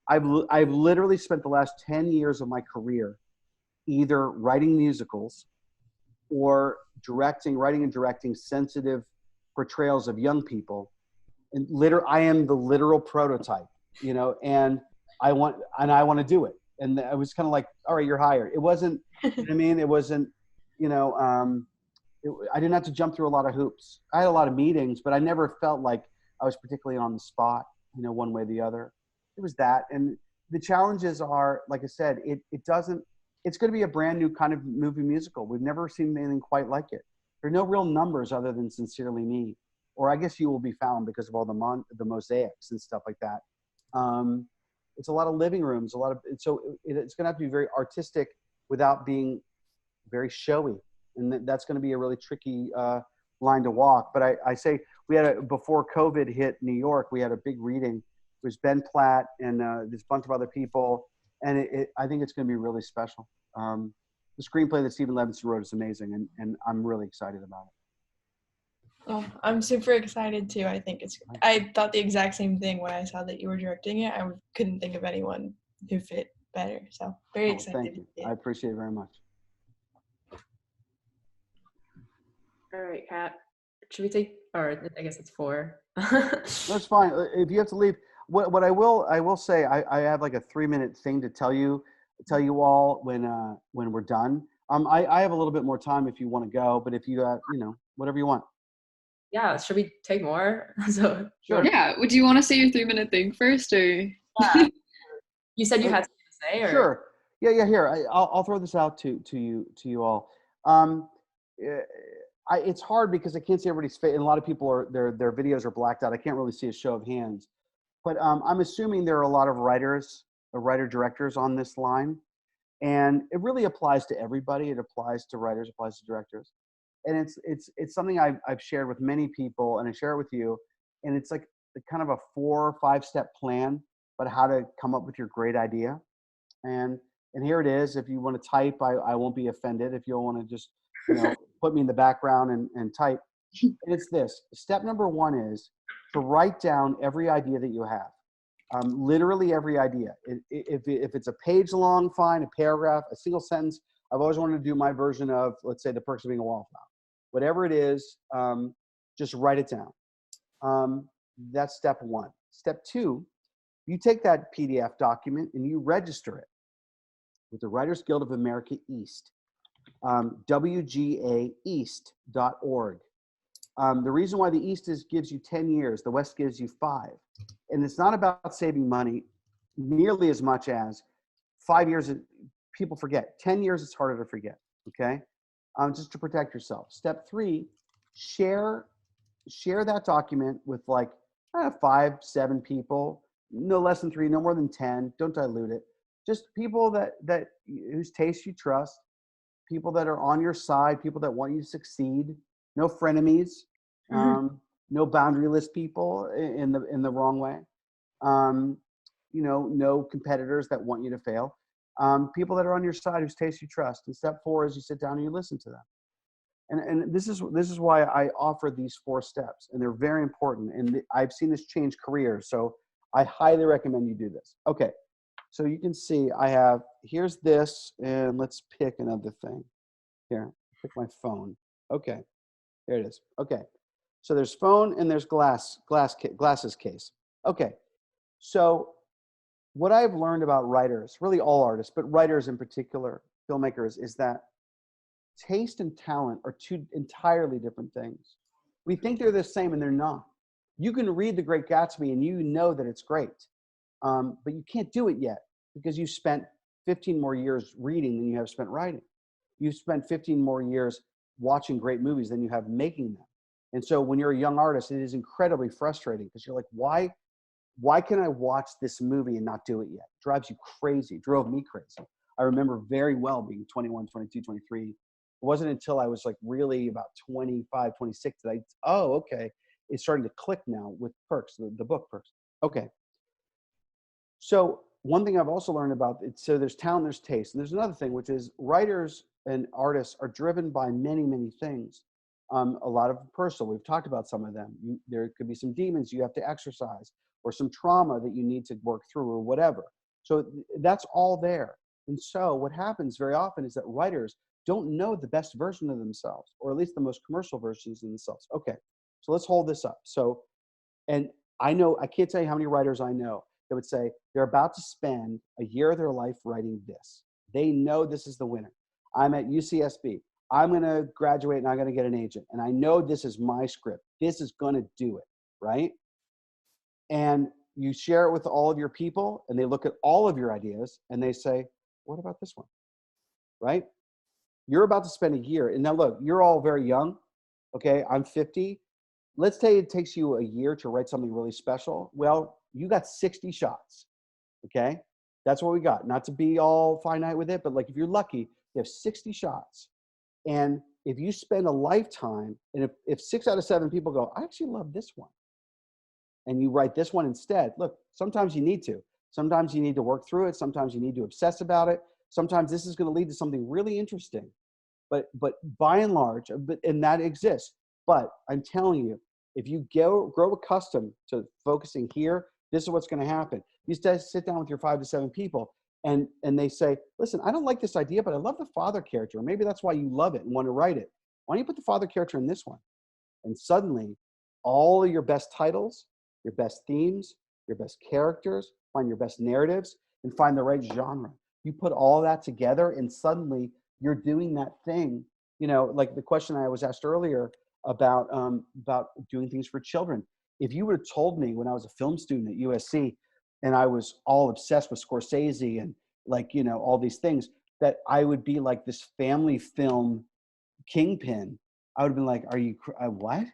I've literally spent the last 10 years of my career either writing musicals or writing and directing sensitive portrayals of young people. And I am the literal prototype, you know, and I want to do it. And I was kind of like, all right, you're hired. It wasn't, I mean, it wasn't, you know, I didn't have to jump through a lot of hoops. I had a lot of meetings, but I never felt like I was particularly on the spot, you know, one way or the other. It was that. And the challenges are, like I said, it's going to be a brand new kind of movie musical. We've never seen anything quite like it. There are no real numbers other than Sincerely Me, or I guess You Will Be Found because of all the mosaics and stuff like that. It's a lot of living rooms, it's going to have to be very artistic without being very showy. And that's going to be a really tricky line to walk. But I say before COVID hit New York, we had a big reading. It was Ben Platt and this bunch of other people. And I think it's going to be really special. The screenplay that Stephen Levinson wrote is amazing, and I'm really excited about it. Oh, I'm super excited too. I thought the exact same thing when I saw that you were directing it. I couldn't think of anyone who fit better. So very excited. Thank you. I appreciate it very much. All right, Kat. Should we take, or I guess it's 4. That's fine. If you have to leave, what I will say, I have like a 3-minute thing to tell you all when we're done. I have a little bit more time if you want to go, but if you you know, whatever you want. Yeah, should we take more? So sure. Yeah. Would you want to say your 3-minute thing first, or? Yeah. You said you had something to say, or? Sure. Yeah. Here, I'll throw this out to you all. It's hard because I can't see everybody's face, and a lot of people their videos are blacked out. I can't really see a show of hands, but I'm assuming there are a lot of writer-directors on this line, and it really applies to everybody. It applies to writers, applies to directors, and it's something I've shared with many people, and I share it with you, and it's like kind of a 4 or 5 step plan, but how to come up with your great idea, and here it is. If you want to type, I won't be offended. If you want to just, you know, put me in the background and type. And it's this. Step number 1 is to write down every idea that you have. Literally every idea. If it's a page long, fine, a paragraph, a single sentence. I've always wanted to do my version of, let's say, The Perks of Being a Wallflower. Whatever it is, just write it down. That's step one. Step two, you take that PDF document and you register it with the Writers Guild of America East, wgaeast.org. The reason why the East gives you 10 years, the West gives you 5. And it's not about saving money nearly as much as 5 years, people forget. 10 years, it's harder to forget, okay? Just to protect yourself. Step 3, share that document with like 5, 7 people, no less than 3, no more than 10. Don't dilute it. Just people that whose taste you trust, people that are on your side, people that want you to succeed. No frenemies, no boundaryless people in the wrong way. No competitors that want you to fail. People that are on your side whose taste you trust. And step 4 is you sit down and you listen to them. And this is why I offer these 4 steps, and they're very important. And I've seen this change careers, so I highly recommend you do this. Okay, so you can see here's this, and let's pick another thing. Here, pick my phone. Okay, there it is. Okay, so there's phone and there's glasses case. Okay, so what I've learned about writers, really all artists, but writers in particular, filmmakers, is that taste and talent are 2 entirely different things. We think they're the same, and they're not. You can read The Great Gatsby and you know that it's great, but you can't do it yet because you spent 15 more years reading than you have spent writing. You've spent 15 more years watching great movies than you have making them. And so when you're a young artist, it is incredibly frustrating because you're like, why can I watch this movie and not do it yet? It drives you crazy. It drove me crazy. I remember very well being 21, 22, 23. It wasn't until I was like really about 25, 26 that okay, it's starting to click now with Perks, the book Perks. Okay. So one thing I've also learned about it, so there's talent, there's taste, and there's another thing, which is writers and artists are driven by many, many things. A lot of personal, we've talked about some of them. There could be some demons you have to exercise, or some trauma that you need to work through, or whatever. So that's all there. And so what happens very often is that writers don't know the best version of themselves, or at least the most commercial versions of themselves. Okay, so let's hold this up. So, and I can't tell you how many writers I know that would say they're about to spend a year of their life writing this. They know this is the winner. I'm at UCSB. I'm going to graduate and I'm going to get an agent. And I know this is my script. This is going to do it, right? And you share it with all of your people, and they look at all of your ideas and they say, what about this one, right? You're about to spend a year. And now look, you're all very young. Okay, I'm 50. Let's say it takes you a year to write something really special. Well, you got 60 shots, okay? That's what we got. Not to be all finite with it, but like if you're lucky, you have 60 shots. And if you spend a lifetime, and if 6 out of 7 people go, I actually love this one, and you write this one instead, look, sometimes you need to. Sometimes you need to work through it. Sometimes you need to obsess about it. Sometimes this is going to lead to something really interesting. But by and large, and that exists. But I'm telling you, if you grow accustomed to focusing here, this is what's going to happen. You sit down with your 5 to 7 people, and they say, listen, I don't like this idea, but I love the father character. Maybe that's why you love it and want to write it. Why don't you put the father character in this one? And suddenly, all of your best titles, your best themes, your best characters, find your best narratives, and find the right genre. You put all that together, and suddenly you're doing that thing, like the question I was asked earlier about doing things for children. If you would have told me when I was a film student at USC and I was all obsessed with Scorsese and all these things, that I would be like this family film kingpin, I would have been like, are you, what?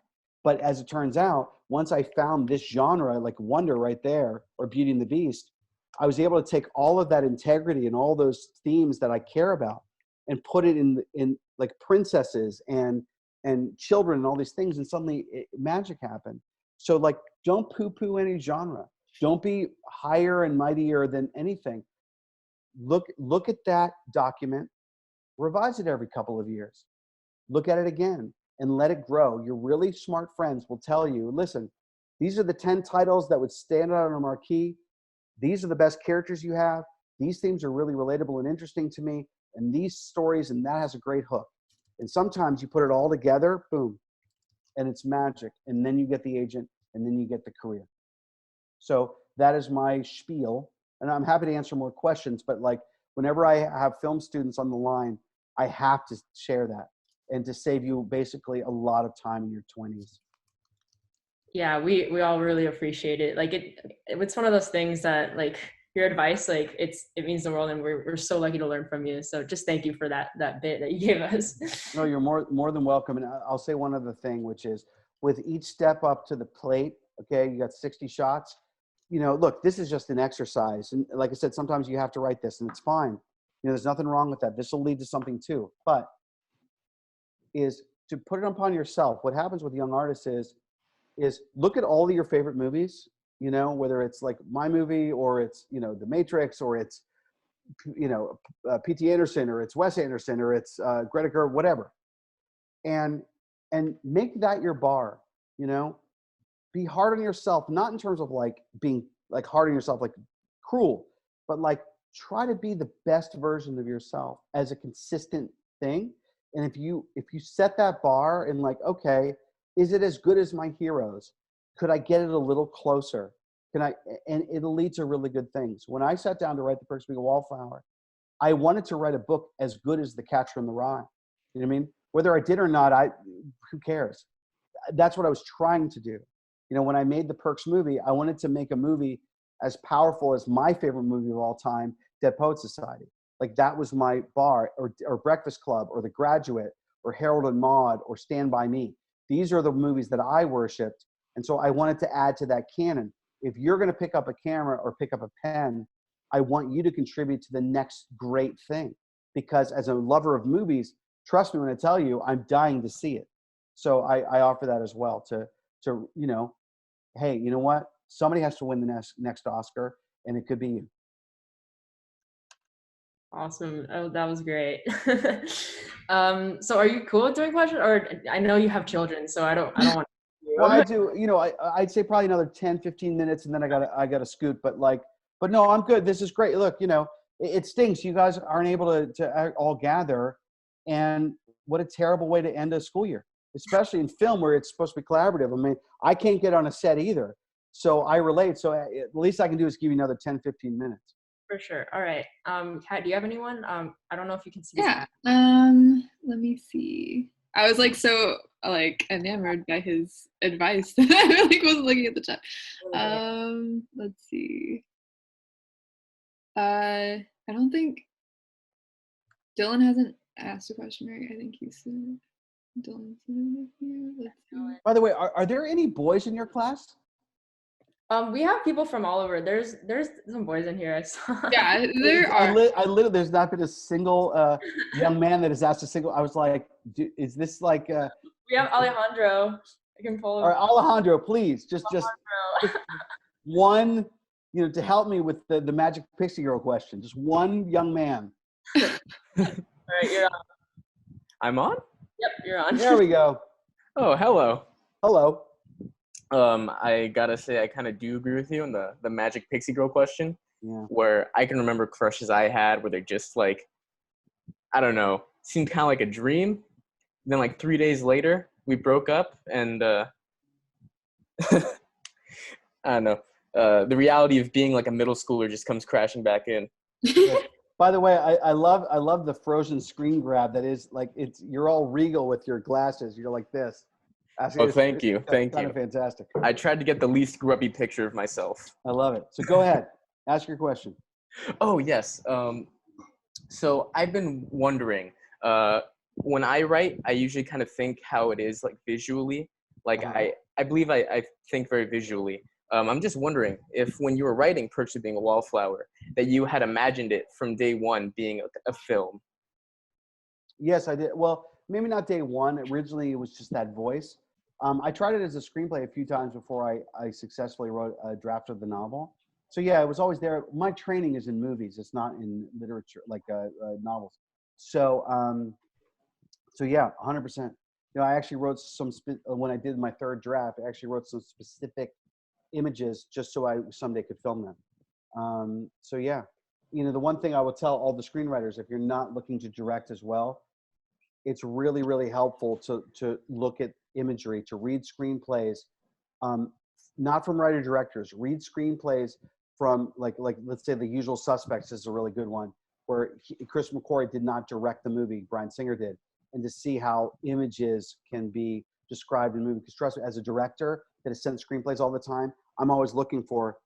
But as it turns out, once I found this genre, like Wonder right there, or Beauty and the Beast, I was able to take all of that integrity and all those themes that I care about and put it in like princesses and children and all these things, and suddenly magic happened. So like, don't poo-poo any genre. Don't be higher and mightier than anything. Look at that document, revise it every couple of years. Look at it again and let it grow. Your really smart friends will tell you, listen, these are the 10 titles that would stand out on a marquee. these are the best characters you have. These themes are really relatable and interesting to me, and these stories, and that has a great hook. And sometimes you put it all together, boom, and it's magic. And then you get the agent, and then you get the career. So that is my spiel. And I'm happy to answer more questions, but like whenever I have film students on the line, I have to share that and to save you basically a lot of time in your 20s. Yeah, we all really appreciate it. Like it's one of those things that like your advice, like it means the world, and we're so lucky to learn from you. So just thank you for that bit that you gave us. No, you're more than welcome. And I'll say one other thing, which is with each step up to the plate, okay, you got 60 shots. You know, look, this is just an exercise. And like I said, sometimes you have to write this and it's fine. You know, there's nothing wrong with that. This will lead to something too. But is to put it upon yourself. What happens with young artists is look at all of your favorite movies, you know, whether it's like my movie or it's, you know, The Matrix or it's, you know, P.T. Anderson or it's Wes Anderson or it's Greta Gerwig, whatever. And make that your bar, you know. Be hard on yourself, not in terms of like being like hard on yourself, like cruel, but like try to be the best version of yourself as a consistent thing. And if you set that bar and like, okay, is it as good as my heroes? Could I get it a little closer? And it'll lead to really good things. When I sat down to write The Perks of Being a Wallflower, I wanted to write a book as good as The Catcher in the Rye. You know what I mean? Whether I did or not, who cares? That's what I was trying to do. You know, when I made the Perks movie, I wanted to make a movie as powerful as my favorite movie of all time, Dead Poets Society. Like that was my bar, or Breakfast Club, or The Graduate, or Harold and Maude, or Stand By Me. These are the movies that I worshipped. And so I wanted to add to that canon. If you're going to pick up a camera or pick up a pen, I want you to contribute to the next great thing. Because as a lover of movies, trust me when I tell you, I'm dying to see it. So I offer that as well to you know, hey, you know what? Somebody has to win the next Oscar, and it could be you. Awesome. Oh, that was great. So are you cool with doing questions? Or I know you have children, so I don't want to. Well, I do, you know, I'd say probably another 10, 15 minutes, and then I gotta scoot, but no, I'm good. This is great. Look, you know, it stinks. You guys aren't able to all gather, and what a terrible way to end a school year, especially in film where it's supposed to be collaborative. I mean, I can't get on a set either. So I relate. So at least I can do is give you another 10, 15 minutes. For sure. All right. Kat, do you have anyone? I don't know if you can see. Yeah. Let me see. I was like so like enamored by his advice that I like wasn't looking at the chat. Let's see. I don't think Dylan hasn't asked a question, right? I think he said Dylan said here. Let's see. By the way, are there any boys in your class? We have people from all over. There's some boys in here. I saw. Yeah, there are. I literally, there's not been a single young man that has asked a single. I was like, is this like? We have Alejandro. I can pull him. All right, Alejandro, please, just one, you know, to help me with the Magic Pixie Girl question. Just one young man. All right, you're on. I'm on? Yep, you're on. There we go. Oh, hello. Hello. I gotta say, I kind of do agree with you on the Magic Pixie Girl question. Yeah. Where I can remember crushes I had where they're just like, I don't know, seemed kind of like a dream. Then like 3 days later, we broke up, and I don't know. The reality of being like a middle schooler just comes crashing back in. By the way, I love the frozen screen grab. That is like, you're all regal with your glasses. You're like this. Oh, thank you. Thank kind you. Of fantastic. I tried to get the least grubby picture of myself. I love it. So go ahead. Ask your question. Oh, yes. So I've been wondering, when I write, I usually kind of think how it is like visually. Like I believe I think very visually. I'm just wondering if when you were writing Perks of Being a Wallflower, that you had imagined it from day one being a film. Yes, I did. Well, maybe not day one. Originally, it was just that voice. I tried it as a screenplay a few times before I successfully wrote a draft of the novel. So yeah, it was always there. My training is in movies. It's not in literature, like novels. So yeah, 100%. You know, I actually wrote when I did my third draft, I actually wrote some specific images just so I someday could film them. So yeah, the one thing I will tell all the screenwriters, if you're not looking to direct as well, it's really, really helpful to look at imagery, to read screenplays, not from writer directors, read screenplays from like let's say The Usual Suspects is a really good one, where Chris McQuarrie did not direct the movie, Bryan Singer did, and to see how images can be described in a movie. Because trust me, as a director that has sent screenplays all the time, I'm always looking for,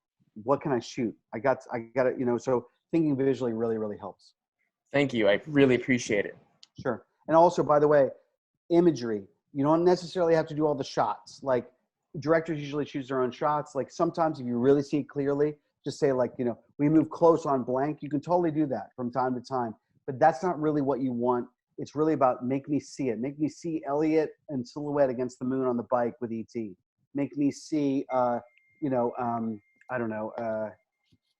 what can I shoot? I got it, so thinking visually really, really helps. Thank you. I really appreciate it. Sure. And also, by the way, imagery. You don't necessarily have to do all the shots. Like, directors usually choose their own shots. Like, sometimes if you really see it clearly, just say like, we move close on blank. You can totally do that from time to time. But that's not really what you want. It's really about make me see it. Make me see Elliot in silhouette against the moon on the bike with E.T. Make me see, I don't know,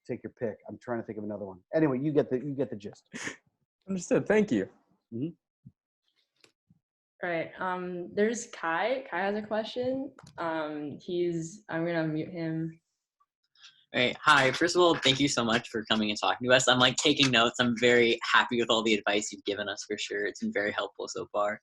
take your pick. I'm trying to think of another one. Anyway, you get the gist. Understood. Thank you. Mm-hmm. Right. There's Kai. Kai has a question. I'm gonna mute him. Right. Hi. First of all, thank you so much for coming and talking to us. I'm like taking notes. I'm very happy with all the advice you've given us for sure. It's been very helpful so far.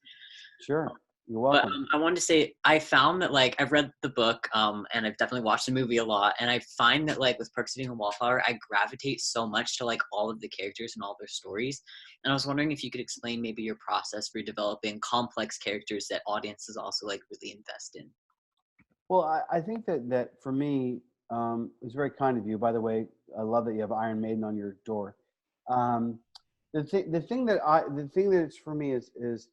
Sure. You're welcome. But I wanted to say, I found that like I've read the book and I've definitely watched the movie a lot. And I find that like with Perks of Being a Wallflower, I gravitate so much to like all of the characters and all their stories. And I was wondering if you could explain maybe your process for developing complex characters that audiences also like really invest in. Well, I think that for me, it was very kind of you. By the way, I love that you have Iron Maiden on your door. The thing that it's for me is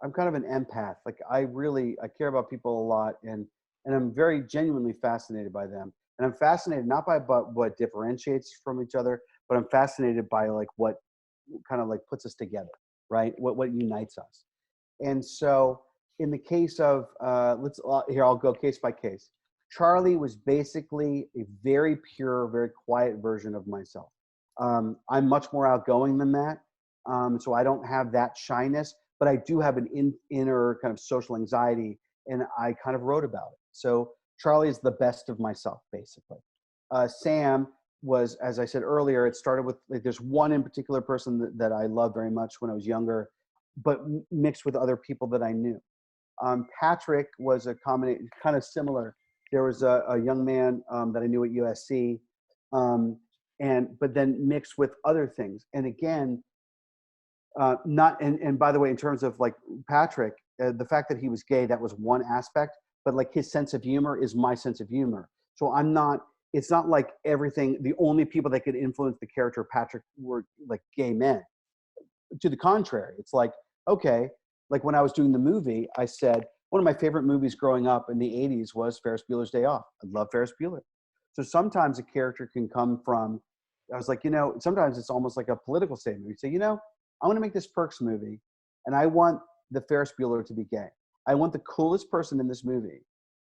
I'm kind of an empath. Like I care about people a lot, and I'm very genuinely fascinated by them. And I'm fascinated not by what differentiates from each other, but I'm fascinated by like what kind of like puts us together, right? What unites us. And so in the case of I'll go case by case. Charlie was basically a very pure, very quiet version of myself. I'm much more outgoing than that. So I don't have that shyness, but I do have an inner kind of social anxiety, and I kind of wrote about it. So Charlie is the best of myself, basically. Sam was, as I said earlier, it started with, like, there's one in particular person that I loved very much when I was younger, but mixed with other people that I knew. Patrick was a combination, kind of similar. There was a young man that I knew at USC, but then mixed with other things. And again, and by the way, in terms of like Patrick, the fact that he was gay, that was one aspect, but like his sense of humor is my sense of humor. So it's not like everything, the only people that could influence the character of Patrick were like gay men. To the contrary, it's like, okay, like when I was doing the movie, I said, one of my favorite movies growing up in the 80s was Ferris Bueller's Day Off. I love Ferris Bueller. So sometimes a character can come from, I was like, sometimes it's almost like a political statement. You say, I want to make this Perks movie, and I want the Ferris Bueller to be gay. I want the coolest person in this movie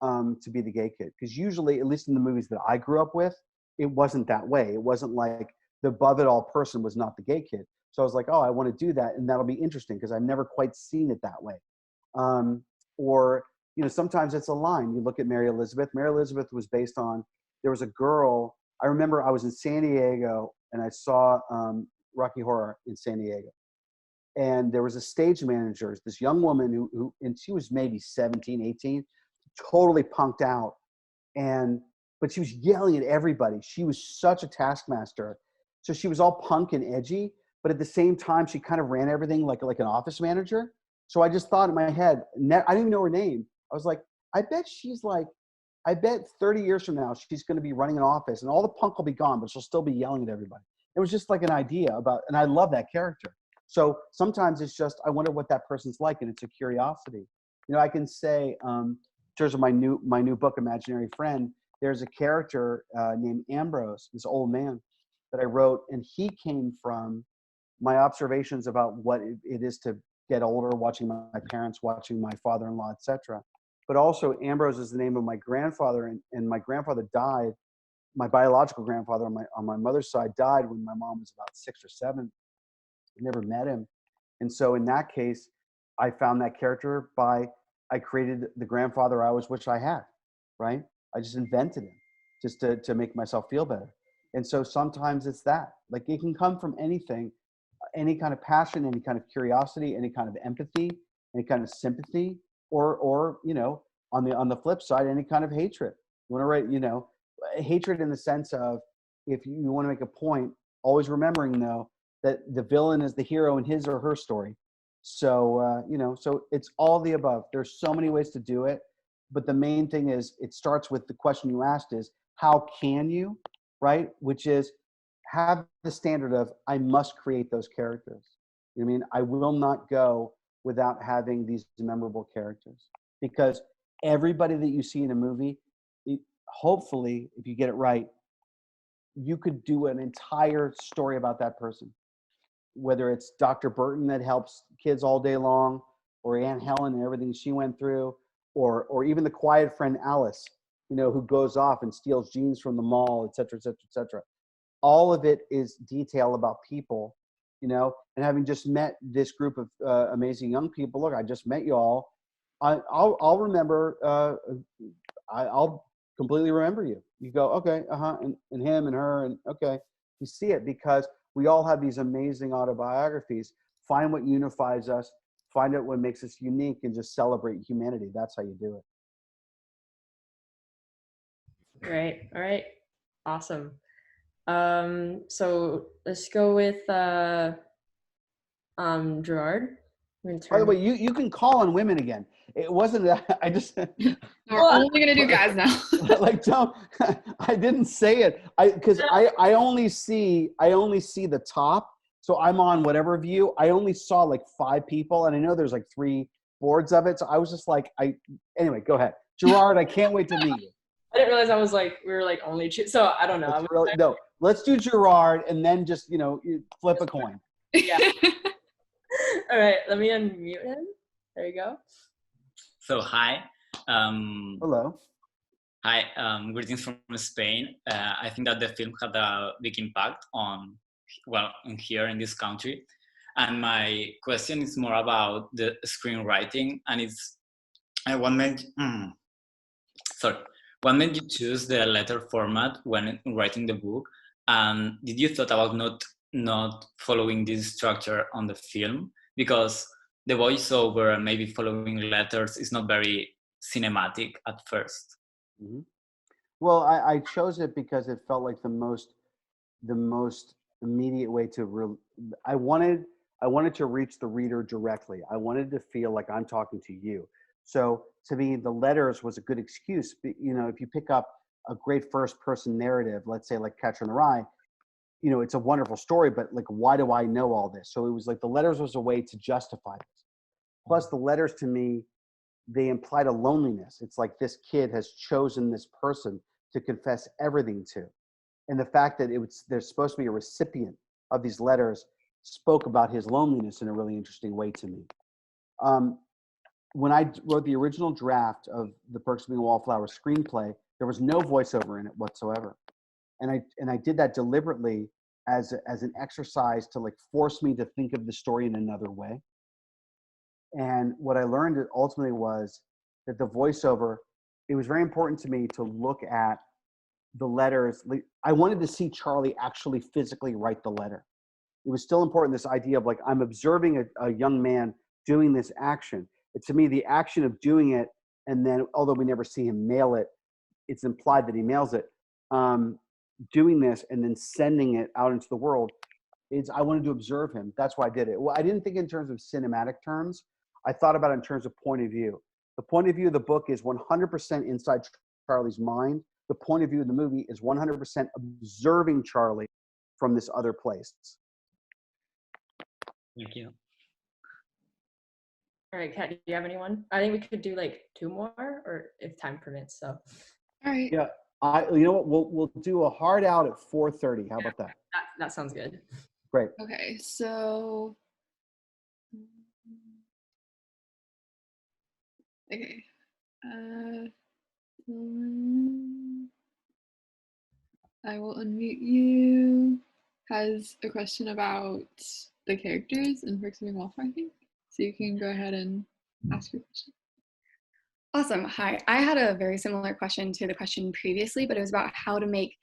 to be the gay kid. Because usually, at least in the movies that I grew up with, it wasn't that way. It wasn't like the above it all person was not the gay kid. So I was like, oh, I want to do that, and that'll be interesting because I've never quite seen it that way. Or sometimes it's a line. You look at Mary Elizabeth. Mary Elizabeth was based on, there was a girl, I remember I was in San Diego, and I saw Rocky Horror in San Diego. And there was a stage manager, this young woman who and she was maybe 17, 18, totally punked out. But she was yelling at everybody. She was such a taskmaster. So she was all punk and edgy, but at the same time, she kind of ran everything like an office manager. So I just thought in my head, I didn't even know her name. I was like, I bet 30 years from now, she's going to be running an office and all the punk will be gone, but she'll still be yelling at everybody. It was just like an idea and I love that character. So sometimes it's just, I wonder what that person's like, and it's a curiosity. I can say, in terms of my new book, Imaginary Friend, there's a character named Ambrose, this old man that I wrote, and he came from my observations about what it is to get older, watching my parents, watching my father-in-law, etc. But also Ambrose is the name of my grandfather, and my grandfather died. My biological grandfather on my mother's side died when my mom was about 6 or 7. I never met him. And so in that case, I found that character I created the grandfather I always wished I had, right? I just invented him just to make myself feel better. And so sometimes it's that, like, it can come from anything, any kind of passion, any kind of curiosity, any kind of empathy, any kind of sympathy, or you know, on the flip side, any kind of hatred. You want to write, you know, hatred in the sense of, if you want to make a point, always remembering though that the villain is the hero in his or her story. So you know, so it's all the above. There's so many ways to do it, but the main thing is, it starts with the question you asked is, how can you, right? Which is, have the standard of, I must create those characters. You know what I mean? I will not go without having these memorable characters, because everybody that you see in a movie, hopefully, if you get it right, you could do an entire story about that person. Whether it's Dr. Burton that helps kids all day long, or Aunt Helen and everything she went through, or even the quiet friend Alice, you know, who goes off and steals jeans from the mall, et cetera, et cetera, et cetera. All of it is detail about people, you know, and having just met this group of amazing young people, look, I just met you all. I'll remember, I'll completely remember you. You go, okay, and him and her, and okay, you see it, because we all have these amazing autobiographies. Find what unifies us, find out what makes us unique, and just celebrate humanity. That's how you do it. Great. All right. Awesome. So let's go with Gerard. By the way, you can call on women again. It wasn't that I just We're only gonna do guys now. like, don't, I didn't say it. Because I only see the top. So I'm on whatever view. I only saw like 5 people, and I know there's like 3 boards of it. So I was just like, anyway, go ahead. Gerard, I can't wait to meet you. I didn't realize we were like only so I don't know. No, let's do Gerard, and then just, you know, flip a coin. Yeah. All right, let me unmute him. There you go. So hi. Hello. Hi. Greetings from Spain. I think that the film had a big impact on here in this country, and my question is more about the screenwriting, and it's what made you choose the letter format when writing the book, and did you thought about not following this structure on the film, because the voiceover and maybe following letters is not very cinematic at first? Mm-hmm. Well, I chose it because it felt like the most immediate way to I wanted to reach the reader directly. I wanted to feel like I'm talking to you. So to me, the letters was a good excuse. You know, if you pick up a great first person narrative, let's say like Catcher in the Rye, you know, it's a wonderful story, but like, why do I know all this? So it was like the letters was a way to justify this. Plus the letters, to me, they implied a loneliness. It's like this kid has chosen this person to confess everything to. And the fact that there's supposed to be a recipient of these letters spoke about his loneliness in a really interesting way to me. When I wrote the original draft of the Perks of Being a Wallflower screenplay, there was no voiceover in it whatsoever. And I did that deliberately as an exercise to like force me to think of the story in another way. And what I learned ultimately was that the voiceover, it was very important to me to look at the letters. I wanted to see Charlie actually physically write the letter. It was still important, this idea of like, I'm observing a young man doing this action. To me, the action of doing it, and then although we never see him mail it, it's implied that he mails it. Doing this and then sending it out into the world, I wanted to observe him. That's why I did it. Well, I didn't think in terms of cinematic terms. I thought about it in terms of point of view. The point of view of the book is 100% inside Charlie's mind. The point of view of the movie is 100% observing Charlie from this other place. Thank you. All right, Kat, do you have anyone? I think we could do like 2 more, or if time permits. So. All right. Yeah. You know what? We'll do a hard out at 4:30. How about that? That sounds good. Great. Okay, so okay. I will unmute you. Has a question about the characters in Perks of Being a Wallflower, I think. So you can go ahead and ask your question. Awesome. Hi. I had a very similar question to the question previously, but it was about how to make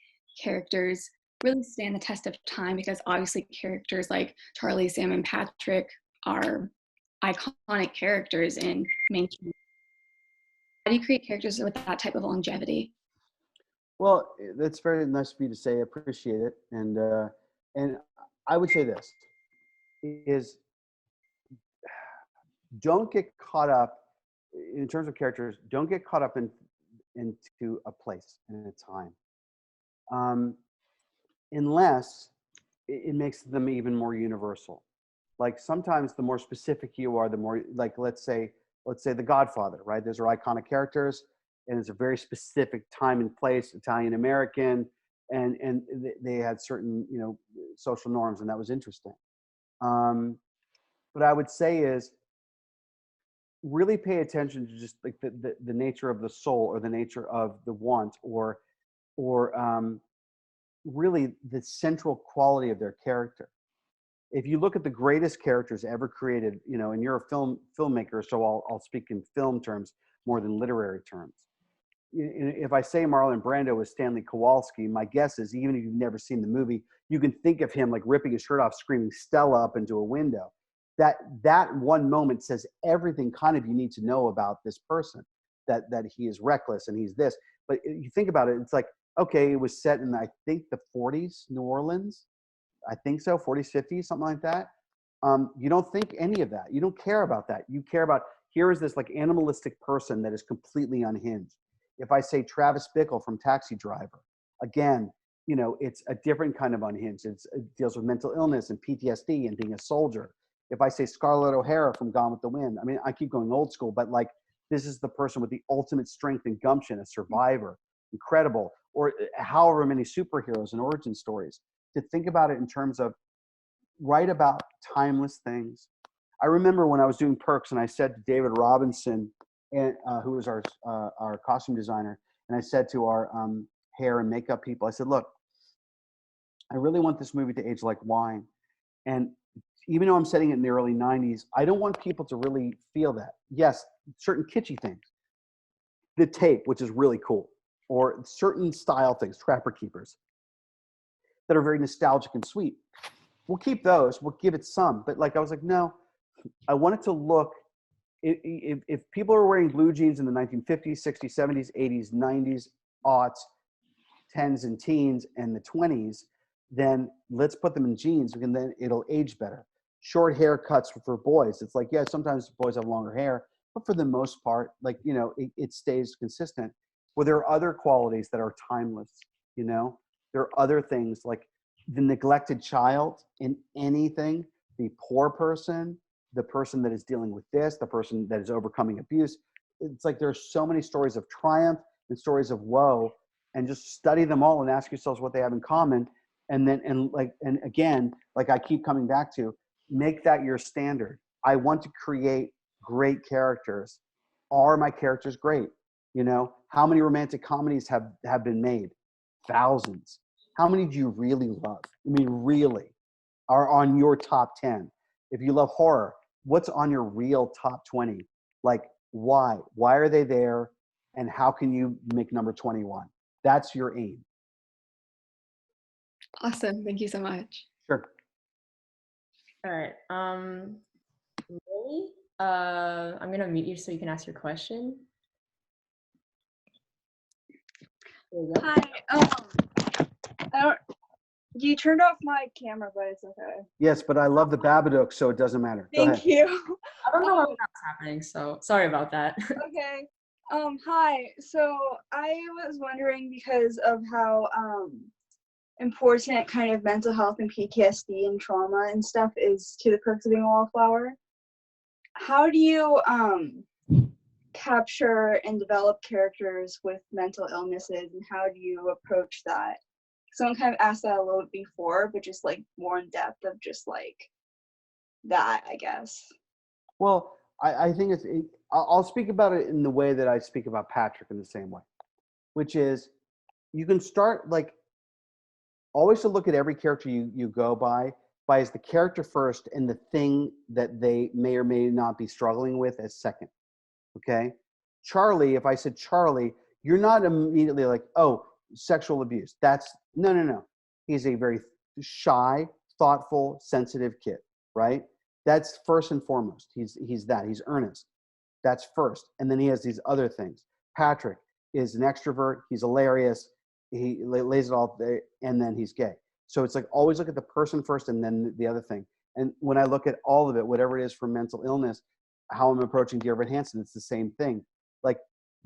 characters really stand the test of time, because obviously characters like Charlie, Sam, and Patrick are iconic characters in mainstream. How do you create characters with that type of longevity? Well, that's very nice of you to say. I appreciate it. And I would say this is, don't get caught up in terms of characters. Don't get caught up into a place and a time, unless it makes them even more universal. Like sometimes the more specific you are, the more, like let's say The Godfather, right? Those are iconic characters, and it's a very specific time and place, Italian American, and they had certain, you know, social norms, and that was interesting. What I would say is, really pay attention to just like the nature of the soul, or the nature of the want, or really the central quality of their character. If you look at the greatest characters ever created, you know, and you're a filmmaker, so I'll speak in film terms more than literary terms. If I say Marlon Brando was Stanley Kowalski, my guess is, even if you've never seen the movie, you can think of him like ripping his shirt off, screaming Stella up into a window. That one moment says everything kind of you need to know about this person, that he is reckless and he's this. But you think about it, it's like, okay, it was set in, I think, the 40s, New Orleans. I think so, 40s, 50s, something like that. You don't think any of that. You don't care about that. You care about, here is this like animalistic person that is completely unhinged. If I say Travis Bickle from Taxi Driver, again, you know, it's a different kind of unhinged. It deals with mental illness and PTSD and being a soldier. If I say Scarlett O'Hara from Gone with the Wind, I mean, I keep going old school, but like, this is the person with the ultimate strength and gumption, a survivor, incredible, or however many superheroes and origin stories. To think about it in terms of, write about timeless things. I remember when I was doing Perks, and I said to David Robinson, and who was our costume designer, and I said to our hair and makeup people, I said, look, I really want this movie to age like wine. And even though I'm setting it in the early 90s, I don't want people to really feel that. Yes, certain kitschy things, the tape, which is really cool, or certain style things, Trapper Keepers, that are very nostalgic and sweet. We'll keep those, we'll give it some, but like, I was like, no, I want it to look, if people are wearing blue jeans in the 1950s, 60s, 70s, 80s, 90s, aughts, 10s and teens, and the 20s, then let's put them in jeans, and then it'll age better. Short haircuts for boys. It's like, yeah, sometimes boys have longer hair, but for the most part, like, you know, it stays consistent. Well, there are other qualities that are timeless, you know? There are other things like the neglected child in anything, the poor person, the person that is dealing with this, the person that is overcoming abuse. It's like there's so many stories of triumph and stories of woe, and just study them all and ask yourselves what they have in common. And then, and again, like I keep coming back to, make that your standard. I want to create great characters. Are my characters great? You know, how many romantic comedies have been made? Thousands. How many do you really love? I mean, really, are on your top 10? If you love horror, what's on your real top 20? Like, why? Why are they there? And how can you make number 21? That's your aim. Awesome. Thank you so much. Sure. All right. Lily, I'm gonna mute you so you can ask your question. Hi. You turned off my camera, but it's okay. Yes, but I love the Babadook, so it doesn't matter. Go ahead. Thank you. I don't know what's happening, so sorry about that. Okay. Hi. So I was wondering, because of how important kind of mental health and PTSD and trauma and stuff is to the Perks of Being a Wallflower, how do you capture and develop characters with mental illnesses, and how do you approach that? Someone kind of asked that a little bit before, but just like more in depth of just like that, I guess. Well, I think I'll speak about it in the way that I speak about Patrick, in the same way, which is, you can start like, always to look at every character you go by as the character first, and the thing that they may or may not be struggling with as second. Okay? Charlie, if I said Charlie, you're not immediately like, oh, sexual abuse. That's no. He's a very shy, thoughtful, sensitive kid, right? That's first and foremost. He's earnest. That's first. And then he has these other things. Patrick is an extrovert. He's hilarious. He lays it all there, and then he's gay. So it's like always look at the person first and then the other thing. And when I look at all of it, whatever it is for mental illness, how I'm approaching Dear Evan Hansen, it's the same thing. Like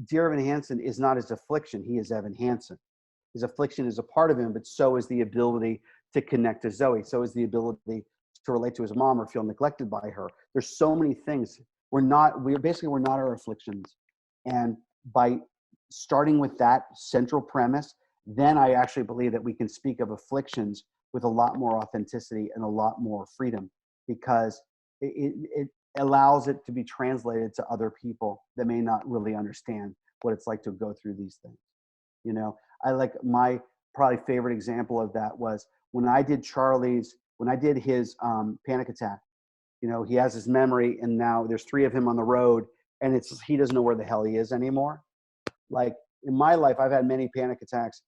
Dear Evan Hansen is not his affliction. He is Evan Hansen. His affliction is a part of him, but so is the ability to connect to Zoe. So is the ability to relate to his mom or feel neglected by her. There's so many things. We're not our afflictions. And by starting with that central premise, then I actually believe that we can speak of afflictions with a lot more authenticity and a lot more freedom, because it allows it to be translated to other people that may not really understand what it's like to go through these things. You know, I like my probably favorite example of that was when I did his panic attack. You know, he has his memory, and now there's 3 of him on the road, and he doesn't know where the hell he is anymore. Like in my life, I've had many panic attacks,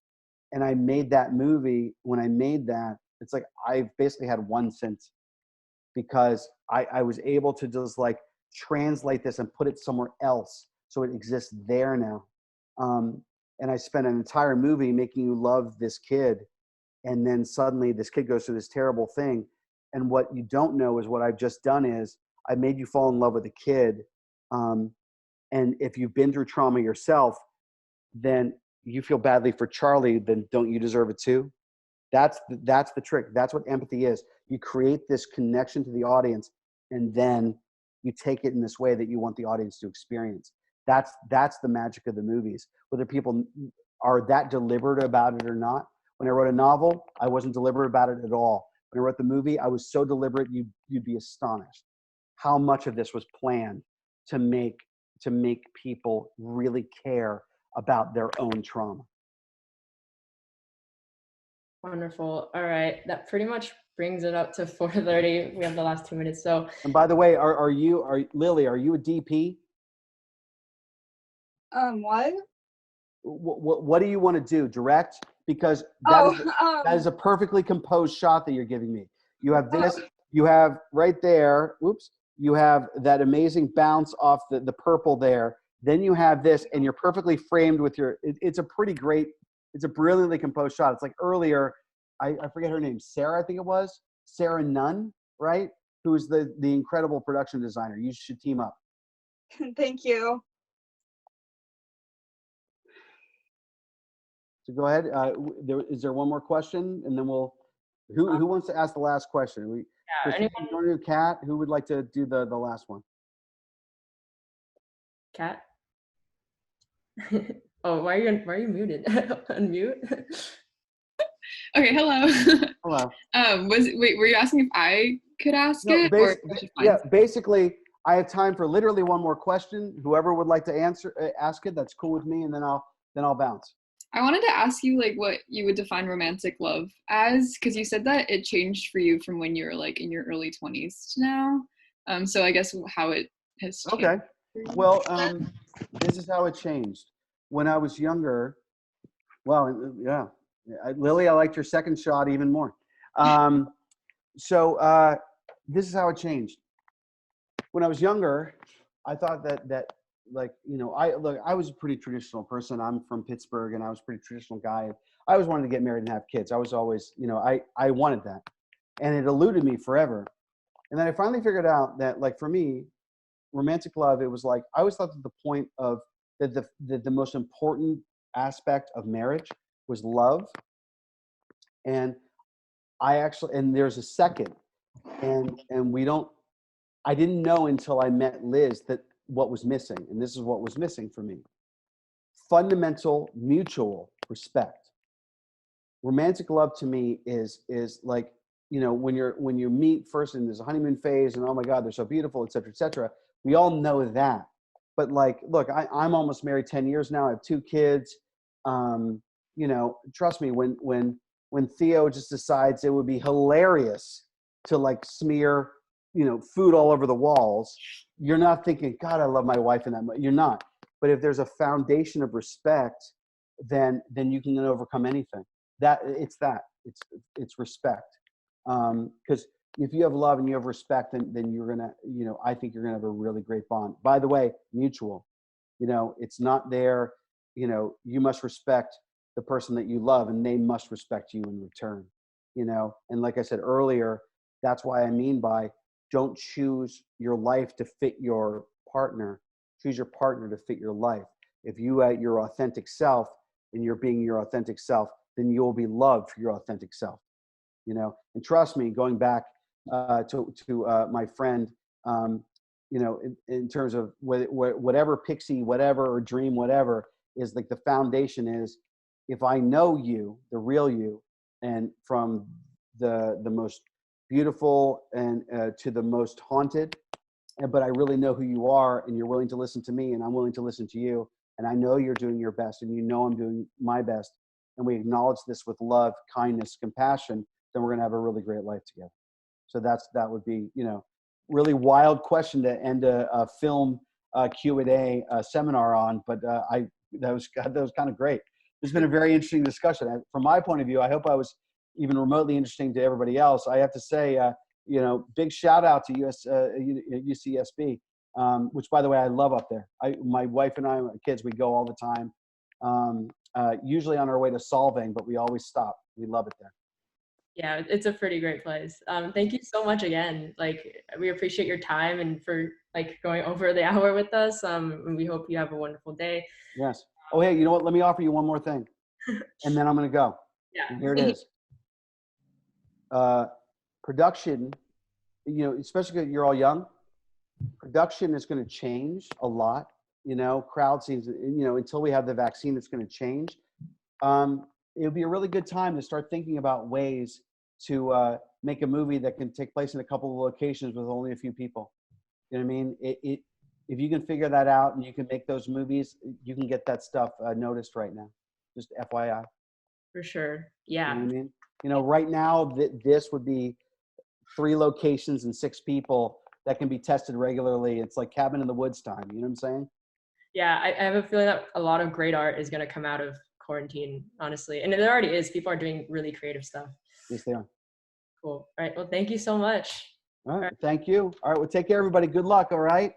and I made that movie. When I made that, it's like I basically had one since, because I was able to just like translate this and put it somewhere else so it exists there now. And I spent an entire movie making you love this kid, and then suddenly this kid goes through this terrible thing. And what you don't know is what I've just done is I made you fall in love with a kid. And if you've been through trauma yourself, then you feel badly for Charlie, then don't you deserve it too? That's the trick. That's what empathy is. You create this connection to the audience, and then you take it in this way that you want the audience to experience. That's the magic of the movies. Whether people are that deliberate about it or not. When I wrote a novel, I wasn't deliberate about it at all. When I wrote the movie, I was so deliberate, you'd be astonished how much of this was planned to make people really care about their own trauma. Wonderful. All right, that pretty much brings it up to 4:30. We have the last 2 minutes. So. And by the way, Lily? Are you a DP? What? What do you want to do? Direct? Because that is a perfectly composed shot that you're giving me. You have this. You have right there. Oops. You have that amazing bounce off the purple there. Then you have this, and you're perfectly framed with your. It's a brilliantly composed shot. It's like earlier, I forget her name, Sarah, I think it was Sarah Nunn, right? Who is the incredible production designer. You should team up. Thank you. So go ahead. Is there one more question, and then we'll. Who wants to ask the last question? Anyone? Kat, who would like to do the last one? Kat. Oh, why are you muted? Unmute. Okay, hello. Hello. Were you asking if I could ask it? Basically, I have time for literally one more question. Whoever would like to ask it, that's cool with me, and then I'll bounce. I wanted to ask you like what you would define romantic love as, because you said that it changed for you from when you were like in your early 20s to now. So I guess how it has changed. Okay. Well, this is how it changed. When I was younger, well, yeah, Lily, I liked your second shot even more. So this is how it changed. When I was younger, I thought that like, you know, I was a pretty traditional person. I'm from Pittsburgh, and I was a pretty traditional guy. I always wanted to get married and have kids. I was always, you know, I wanted that, and it eluded me forever. And then I finally figured out that, like, for me, romantic love, it was like, I always thought that the point of the most important aspect of marriage was love. And and there's a second, and I didn't know until I met Liz that what was missing. And this is what was missing for me. Fundamental mutual respect. Romantic love to me is like, you know, when you meet first and there's a honeymoon phase and, oh my God, they're so beautiful, et cetera, et cetera. We all know that. But like, look, I'm almost married 10 years now. I have 2 kids. You know, trust me, when Theo just decides it would be hilarious to like smear, you know, food all over the walls, you're not thinking, God, I love my wife in that way. You're not. But if there's a foundation of respect, then you can overcome anything. It's that. it's respect. Because if you have love and you have respect, then you're gonna, I think you're gonna have a really great bond. By the way, mutual. It's not there. You must respect the person that you love, and they must respect you in return. And like I said earlier, that's why I mean by don't choose your life to fit your partner. Choose your partner to fit your life. If you at your authentic self and you're being your authentic self, then you'll be loved for your authentic self. And trust me, going back to my friend, in terms of whatever pixie, whatever, or dream, whatever, is like the foundation is, if I know you, the real you, and from the most beautiful and to the most haunted, but I really know who you are, and you're willing to listen to me, and I'm willing to listen to you, and I know you're doing your best, and I'm doing my best, and we acknowledge this with love, kindness, compassion, then we're going to have a really great life together. So that would be, really wild question to end a film Q&A seminar on, but that was kind of great. It's been a very interesting discussion. From my point of view, I hope I was even remotely interesting to everybody else. I have to say, big shout out to UCSB, which, by the way, I love up there. My wife and I, my kids, we go all the time, usually on our way to Solvang, but we always stop. We love it there. Yeah, it's a pretty great place. Thank you so much again. We appreciate your time and for going over the hour with us. And we hope you have a wonderful day. Yes. Oh, hey, you know what? Let me offer you one more thing, and then I'm going to go. Yeah. And here it is. Production, especially because you're all young, production is going to change a lot. Crowd scenes, until we have the vaccine, it's going to change. It would be a really good time to start thinking about ways to make a movie that can take place in a couple of locations with only a few people. You know what I mean? If you can figure that out and you can make those movies, you can get that stuff noticed right now. Just FYI. For sure. Yeah. You know what I mean? Right now, this would be 3 locations and 6 people that can be tested regularly. It's like Cabin in the Woods time. You know what I'm saying? Yeah, I have a feeling that a lot of great art is going to come out of quarantine, honestly. And there already is. People are doing really creative stuff. Yes, they are. Cool. All right. Well, thank you so much. All right. Thank you. All right. Well, take care, everybody. Good luck. All right.